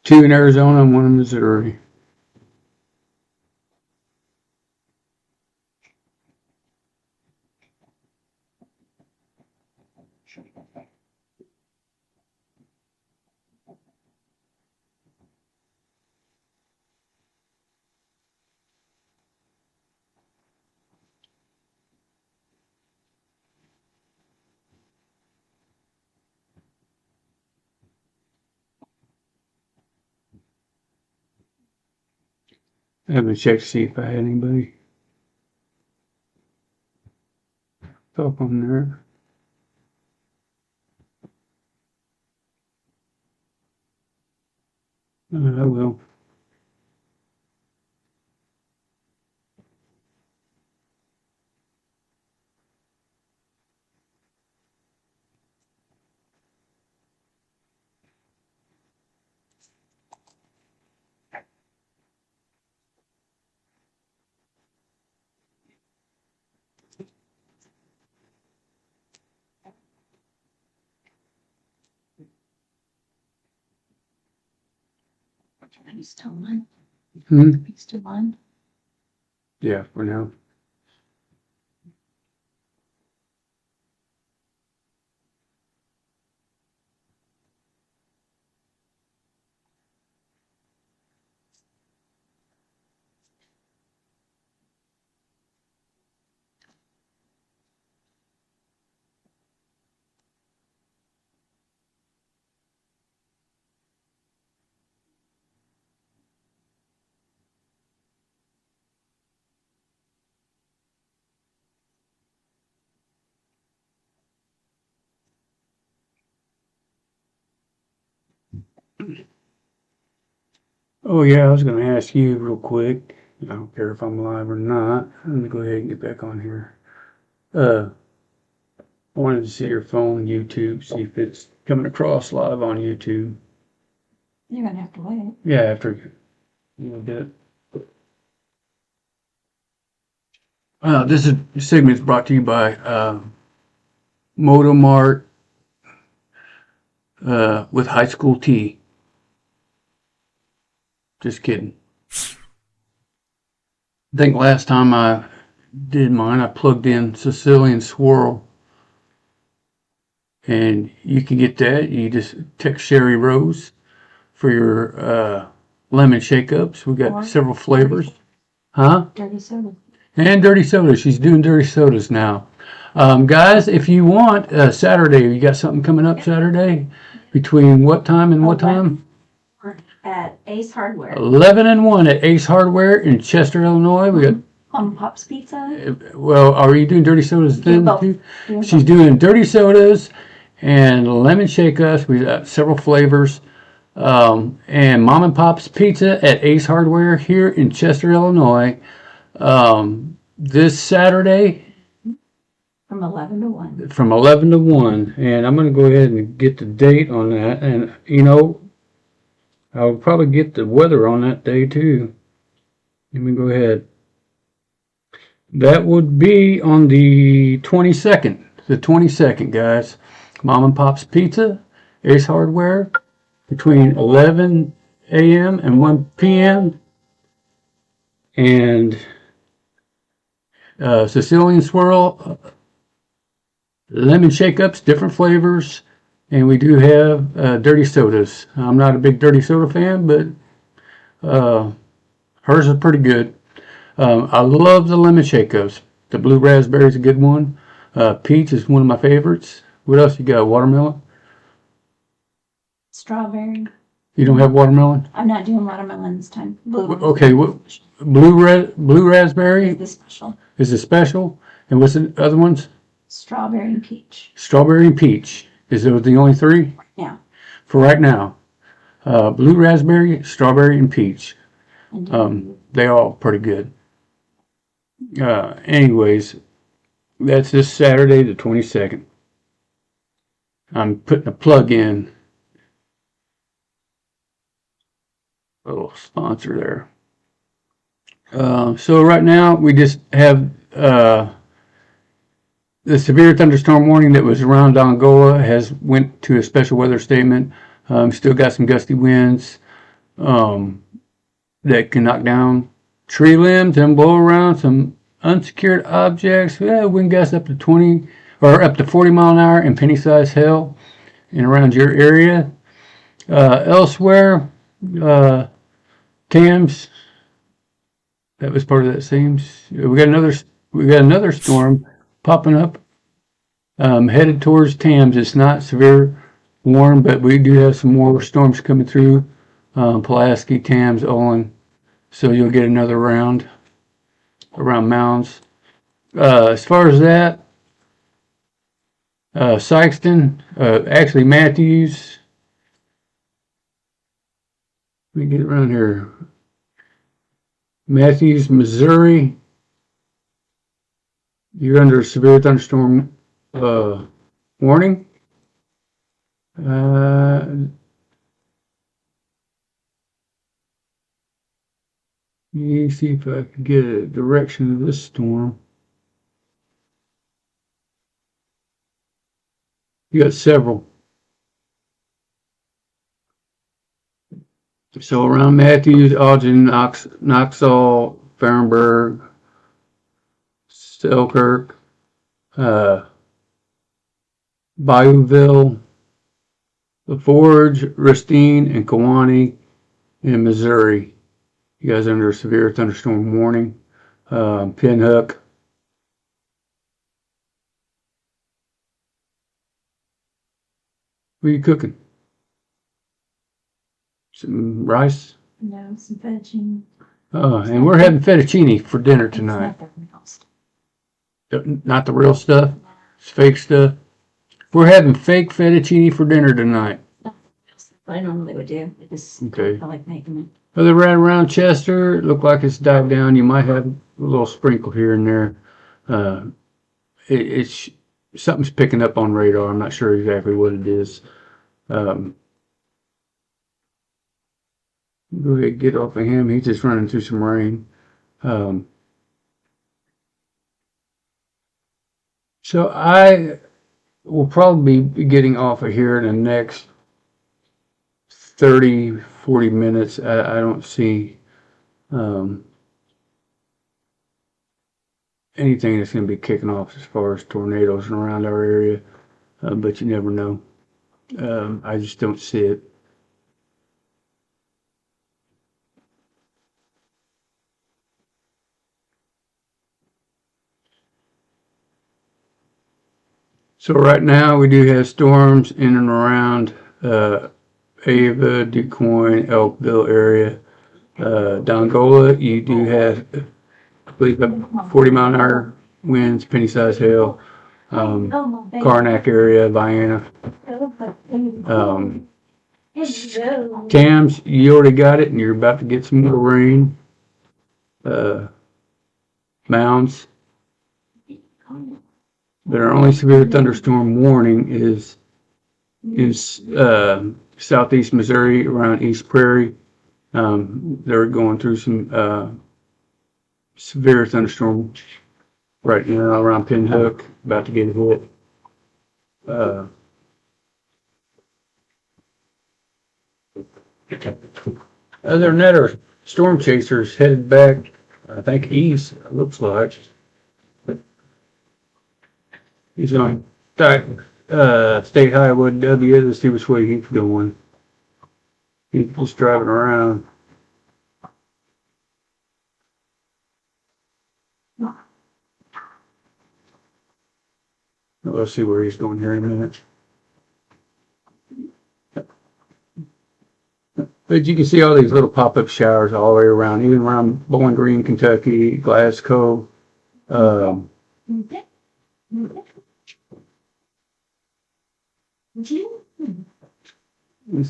two in Arizona and one in Missouri. I haven't checked to see if I had anybody up on there. I will. Are you still on? Hmm? Are you still on? Yeah, for now. Oh yeah, I was going to ask you real quick. I don't care if I'm live or not. Let me go ahead and get back on here. I wanted to see your phone, YouTube, see if it's coming across live on YouTube. You're gonna have to wait. Yeah, after you did it. This segment is brought to you by Motomart with High School Tea. Just kidding. I think last time I did mine, I plugged in Sicilian Swirl. And you can get that. You just text Sherry Rose for your lemon shake-ups. We got several flavors. Huh? Dirty soda. And dirty soda. She's doing dirty sodas now. Guys, if you want Saturday, you got something coming up Saturday? Between what time and what time? At Ace Hardware. 11 and 1 at Ace Hardware in Chester, Illinois. We got, Pop's Pizza. well, are you doing dirty sodas then both. too? Do She's doing dirty sodas and lemon shake-ups. We got several flavors. And Mom and Pop's Pizza at Ace Hardware here in Chester, Illinois. This Saturday From 11 to 1. from 11 to 1, and I'm going to go ahead and get the date on that. And I'll probably get the weather on that day too. Let me go ahead. That would be on the 22nd. The 22nd, guys. Mom and Pop's Pizza, Ace Hardware, between 11 a.m. and 1 p.m. And Sicilian Swirl, lemon shake-ups, different flavors. And we do have dirty sodas. I'm not a big dirty soda fan, but hers is pretty good. I love the lemon shake-ups. The blue raspberry is a good one. Peach is one of my favorites. What else you got? Watermelon? Strawberry. You don't have watermelon? I'm not doing watermelon this time. Blue. Okay, blue raspberry Is the special. is a special. And what's the other ones? Strawberry and peach. Strawberry and peach. Is those the only three? Yeah. For right now. Blue raspberry, strawberry, and peach. And They all pretty good. Anyways, that's this Saturday, the 22nd. I'm putting a plug in. A little sponsor there. So right now we just have the severe thunderstorm warning that was around Dongola has went to a special weather statement. Still got some gusty winds that can knock down tree limbs and blow around some unsecured objects. Wind gusts up to 20 or up to 40 mile an hour in penny-sized hail and around your area. Elsewhere, Tams, that was part of that same. We got another storm popping up, headed towards Tams. It's not severe warm, but we do have some more storms coming through. Pulaski, Tams, Olin. So you'll get another round around Mounds. As far as that, Sykeston, actually Matthews. Let me get around here. Matthews, Missouri. You're under severe thunderstorm warning. Let me see if I can get a direction of this storm. You got several. So around Matthews, Ogden, Knoxall, Farrenburg, Selkirk, Bayouville, La Forge, Racine, and Kewanee in Missouri. You guys are under severe thunderstorm warning. Pinhook. What are you cooking? Some rice? no, some fettuccine. And we're having fettuccine for dinner tonight. It's not that Not the real stuff. It's fake stuff. We're having fake fettuccine for dinner tonight. what I normally would do. I just Okay. I like making it. Other right around Chester, it looked like it's died down. You might have a little sprinkle here and there. It's something's picking up on radar. I'm not sure exactly what it is. Go ahead, get off of him. He's just running through some rain. So I will probably be getting off of here in the next 30, 40 minutes. I don't see anything that's going to be kicking off as far as tornadoes around our area, but you never know. I just don't see it. So right now we do have storms in and around Ava, DuQuoin, Elkville area. Dongola, you do have, I believe, 40 mile an hour winds, penny-sized hail. Karnak area, Vienna. Tams, you already got it, and you're about to get some more rain. mounds. But our only severe thunderstorm warning is in southeast Missouri around East Prairie. They're going through some severe thunderstorm right now around Pinhook, about to get hit. Other than that, our storm chasers headed back, I think east, it looks like. He's on State Highway W to see which way he's going. He's just driving around. Let's see where he's going here in a minute. But you can see all these little pop-up showers all the way around, even around Bowling Green, Kentucky, Glasgow. Let's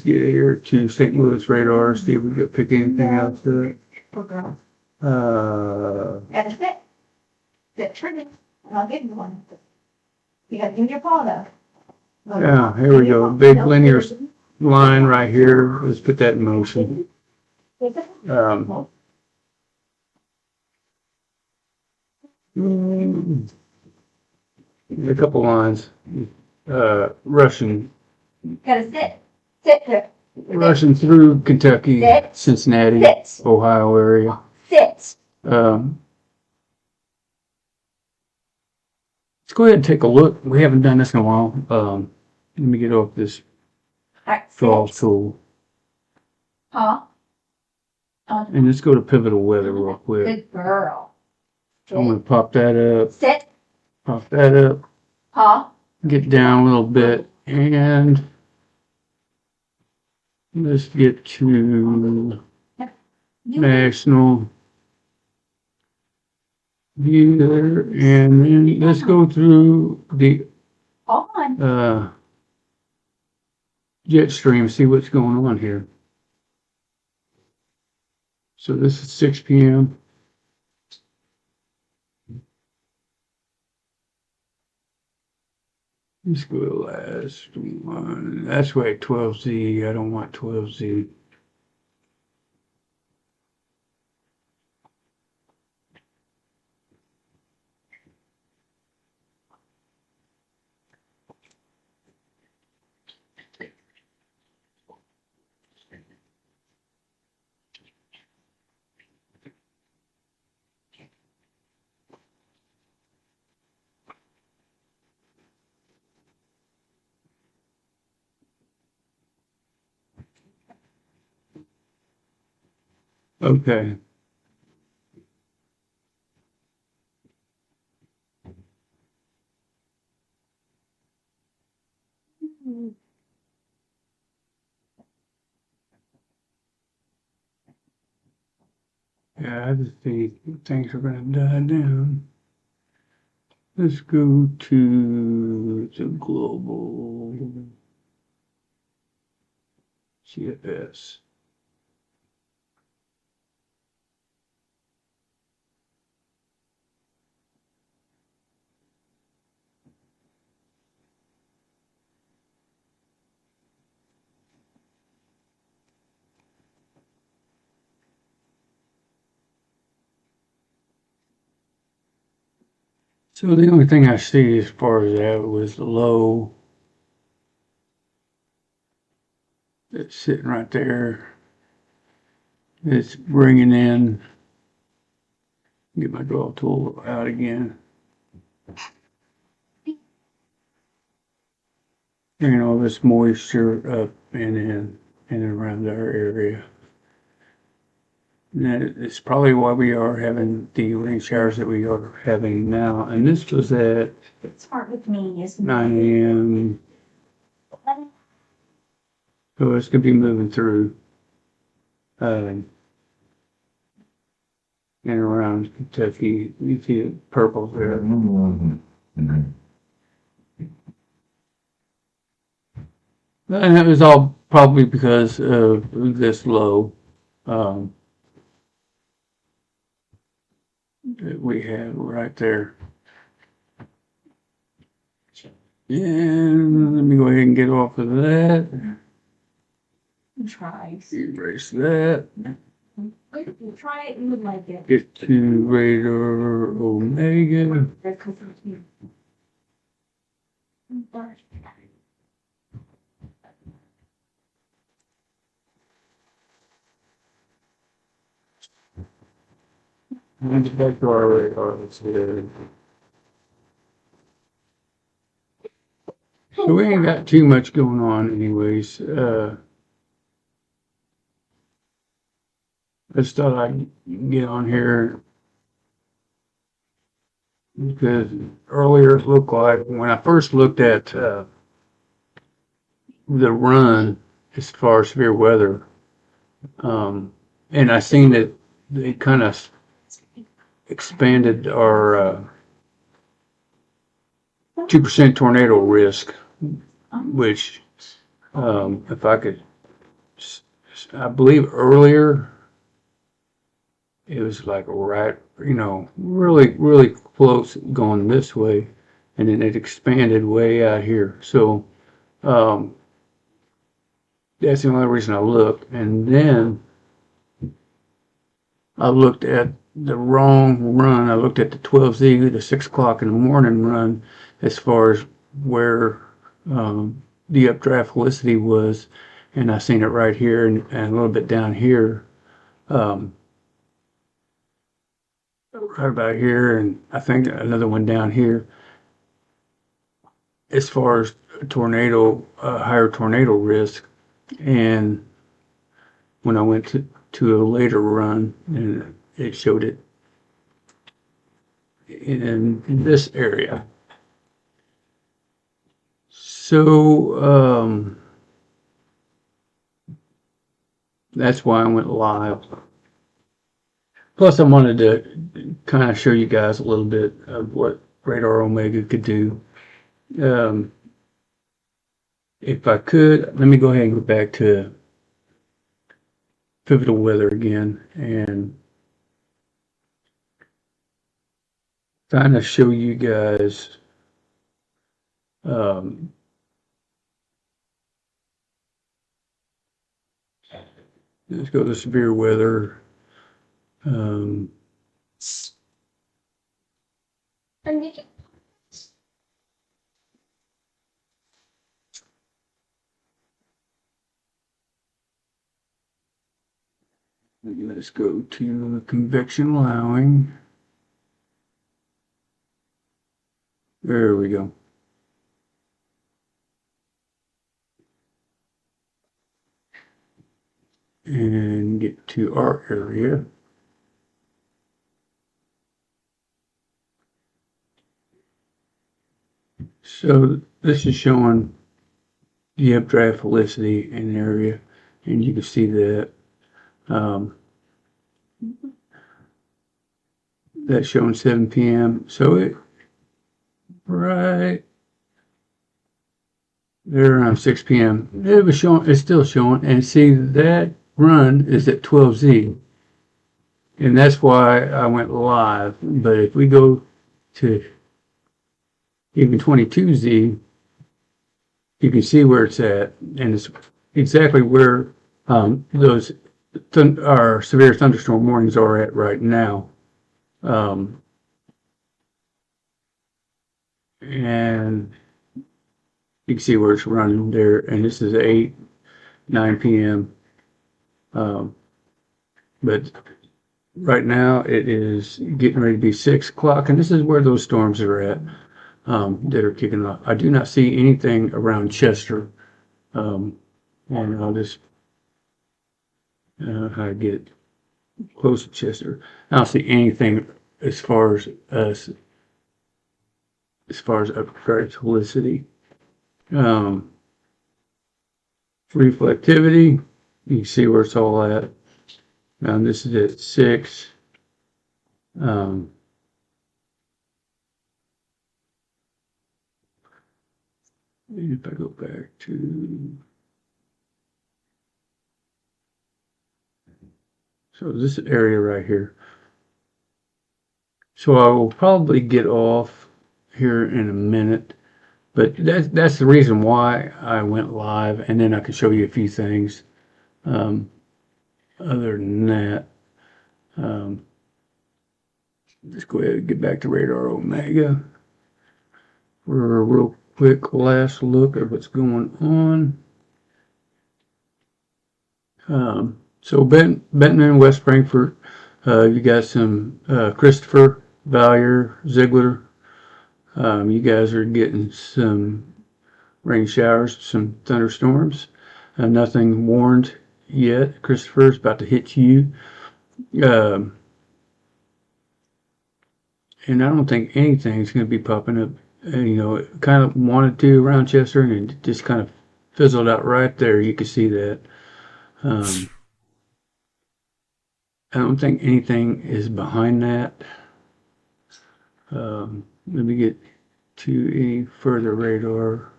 get here to St. Louis radar, see if we can pick anything else up. Poor girl. Gotta sit. Sit trigger, and I'll give you one. You gotta use your paw though. Yeah, here we go. Big linear line right here. Let's put that in motion. A couple lines. Rushing Gotta sit. Sit there. through Kentucky, Sit. Cincinnati, Sit. Ohio area. Sit. Let's go ahead and take a look. We haven't done this in a while. Let me get off this Alright, draw sit. tool. Paw. And let's go to pivotal weather real quick. Good girl. I'm going to pop that up, Sit. pop that up, Paw. get down a little bit, and let's get to national view there, and then let's go through the On. jet stream, see what's going on here. So this is 6 p.m. Let's go to last one. That's why 12Z. I don't want 12Z. Okay. Yeah, I just think things are gonna die down. Let's go to the global GFS. So the only thing I see as far as that was the low that's sitting right there. It's bringing in, get my draw tool out again. Bringing all this moisture up and in and around our area. And that is probably why we are having the rain showers that we are having now. And this was at It's hard with me, isn't it? 9 a.m. So it's going to be moving through and around Kentucky. You see the purple there. And that was all probably because of this low. that we have right there. And let me go ahead and get off of that. Try. Erase that. Try it, you would like it. Get to Radar Omega. And get back to our radar. Let's see. So we ain't got too much going on anyways. I just thought I'd get on here because earlier it looked like when I first looked at the run as far as severe weather, and I seen that they kind of expanded our 2% tornado risk, which if I could, I believe earlier it was like right, really, really close going this way, and then it expanded way out here. So that's the only reason I looked. And then I looked at the wrong run. I looked at the 12Z, the 6 o'clock in the morning run, as far as where the updraft velocity was, and I seen it right here and a little bit down here. Right about here, and I think another one down here. As far as tornado, higher tornado risk, and when I went to a later run, and it showed it in this area. So that's why I went live. Plus, I wanted to kind of show you guys a little bit of what Radar Omega could do. If I could, let me go ahead and go back to pivotal weather again and kind of show you guys let's go to severe weather. Let's go to convection allowing. There we go. And get to our area. So this is showing the updraft velocity in the area, and you can see that that's showing 7 p.m. So it right there around 6 p.m. It was showing. It's still showing, and see that run is at 12Z, and that's why I went live. But if we go to even 22Z, you can see where it's at, and it's exactly where those our severe thunderstorm warnings are at right now. And you can see where it's running there, and this is 9 p.m. But right now it is getting ready to be 6 o'clock, and this is where those storms are at that are kicking off. I do not see anything around Chester, and I'll just how to get close to Chester. I don't see anything as far as updraft velocity. Reflectivity, you can see where it's all at. Now this is at 6. If I go back to, so this area right here, So I will probably get off here in a minute, but that's the reason why I went live, and then I can show you a few things. Other than that, let's go ahead and get back to Radar Omega for a real quick last look at what's going on. So Benton and West Frankfort, you got some Christopher, Valier, Ziegler. You guys are getting some rain showers, some thunderstorms. Nothing warned yet. Christopher's about to hit you. And I don't think anything's going to be popping up. It kind of wanted to around Chester, and it just kind of fizzled out right there. You can see that. I don't think anything is behind that. Let me get to any further radar.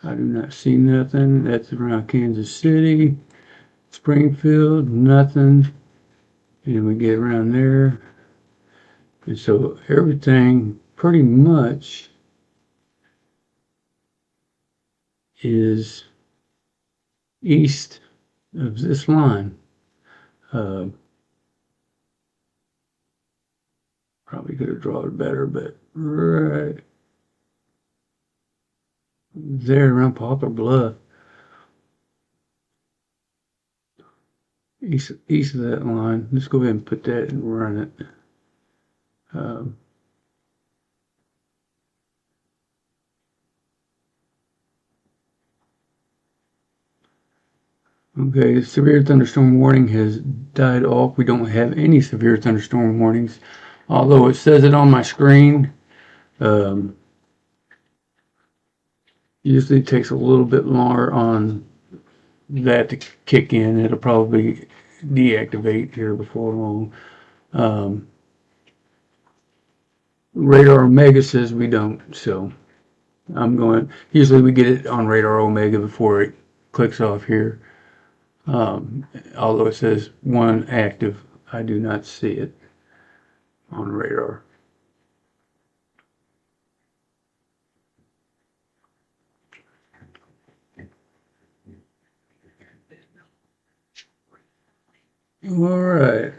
I do not see nothing. That's around Kansas City, Springfield, nothing. And we get around there. And so everything pretty much is east of this line. Probably could have drawn it better, but right there around Poplar Bluff, east of that line. Let's go ahead and put that and run it. Okay, severe thunderstorm warning has died off. We don't have any severe thunderstorm warnings, although it says it on my screen. Usually it takes a little bit longer on that to kick in. It'll probably deactivate here before long. Radar Omega says we don't, so usually we get it on Radar Omega before it clicks off here. Although it says 1 active, I do not see it on radar. All right.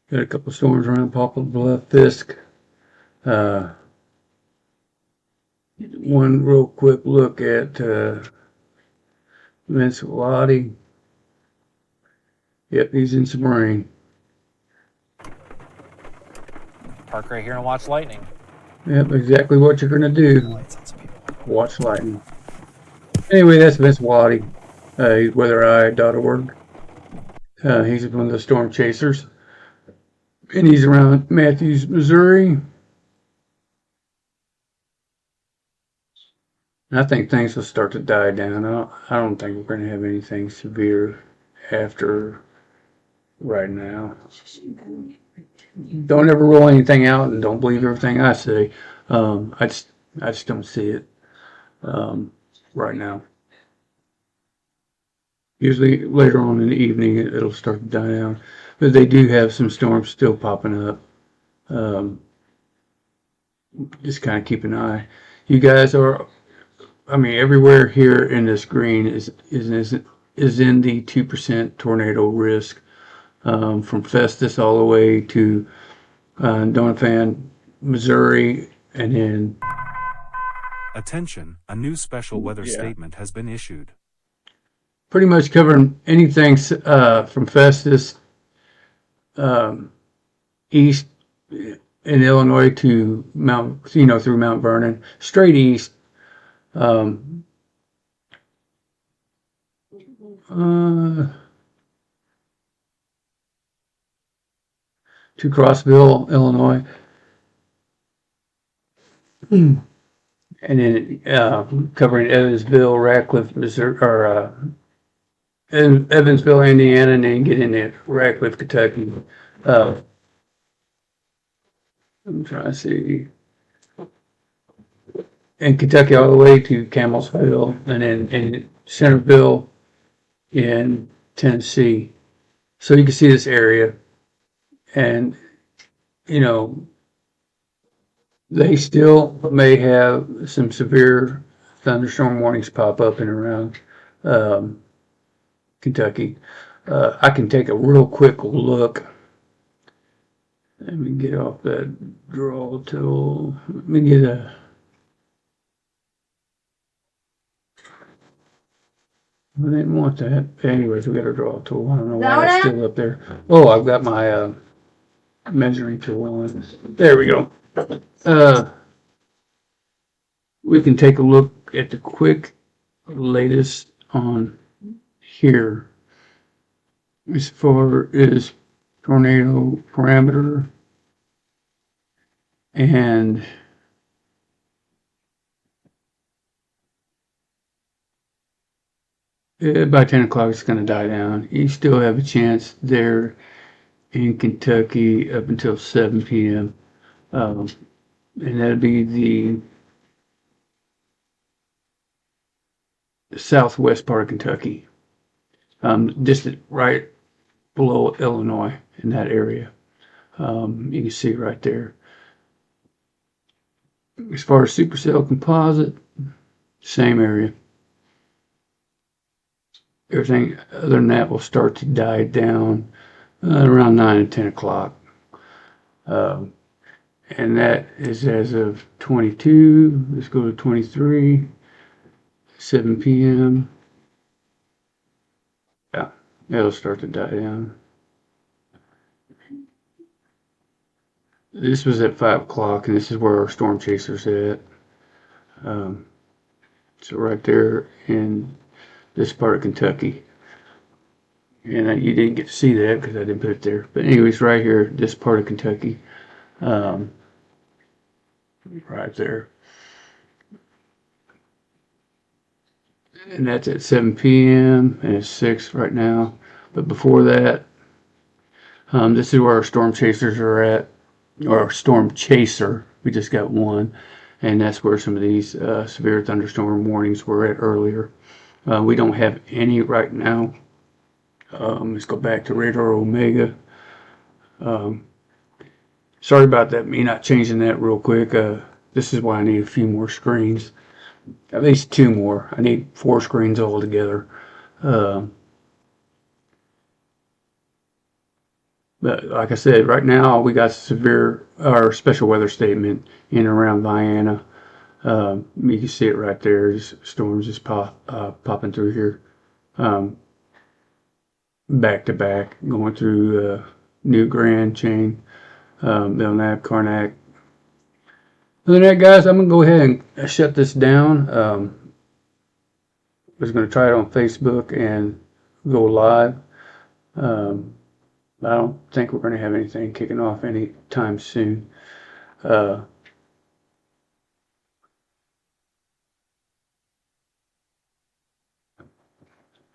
Got a couple storms around Poplar Bluff, Fisk. One real quick look at Vince Velati. Yep, he's in some rain. Park right here and watch lightning. Yep, exactly what you're gonna do. Lights on some people. Watch lightning. Anyway, that's Vince Velati. He's weathereye.org. He's one of the storm chasers. And he's around Matthews, Missouri. I think things will start to die down. I don't think we're going to have anything severe after right now. Don't ever rule anything out, and don't believe everything I say. I just don't see it right now. Usually later on in the evening it'll start to die down, but they do have some storms still popping up. Just kind of keep an eye. You guys are, everywhere here in this green is in the 2% tornado risk, from Festus all the way to Doniphan, Missouri, and then Attention, a new special weather statement has been issued. pretty much covering anything from Festus east in Illinois to through Mount Vernon, straight east. To Crossville, Illinois, and then covering Evansville, Radcliffe, Missouri, or Evansville, Indiana, and then get into Radcliffe, Kentucky. I'm trying to see. And Kentucky all the way to Campbellsville, and then in Centerville, in Tennessee. So you can see this area, and you know, they still may have some severe thunderstorm warnings pop up and around Kentucky. I can take a real quick look. Let me get off that draw tool. Let me get a. I didn't want that. Anyways, we got a draw tool. I don't know why that's still up there. Oh, I've got my measuring tool on. There we go. We can take a look at the quick latest on here as far as tornado parameter, and by 10 o'clock it's going to die down. You still have a chance there in Kentucky up until 7 p.m. And that'd be the southwest part of Kentucky, just right below Illinois in that area. You can see right there. As far as supercell composite, same area. Everything other than that will start to die down around 9 and 10 o'clock. And that is as of 22. Let's go to 23. 7 p.m. Yeah, it'll start to die down. This was at 5 o'clock, and this is where our storm chaser's at. So right there in this part of Kentucky. And you didn't get to see that because I didn't put it there. But anyways, right here, this part of Kentucky. Right there. And that's at 7 p.m. and it's 6 right now. But before that, this is where our storm chasers are at, or our storm chaser. We just got one, and that's where some of these severe thunderstorm warnings were at earlier. We don't have any right now. Let's go back to Radar Omega. Sorry about that, me not changing that real quick. This is why I need a few more screens. At least 2 more. I need 4 screens altogether. But like I said, right now we got severe or special weather statement in and around Vienna. You can see it right there. Storms just popping through here, back to back, going through New Grand Chain, Belknap, Karnak. Other than that, guys, I'm going to go ahead and shut this down. I was going to try it on Facebook and go live. I don't think we're going to have anything kicking off anytime soon. And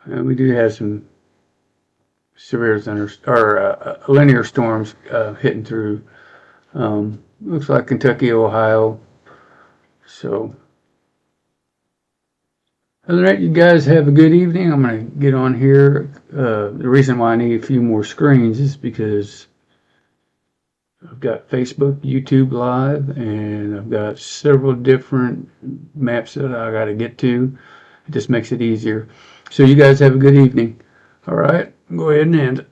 we do have some severe linear storms hitting through. Looks like Kentucky, Ohio. So, other than that, you guys have a good evening. I'm going to get on here. The reason why I need a few more screens is because I've got Facebook, YouTube Live, and I've got several different maps that I got to get to. It just makes it easier. So you guys have a good evening. All right, go ahead and end it.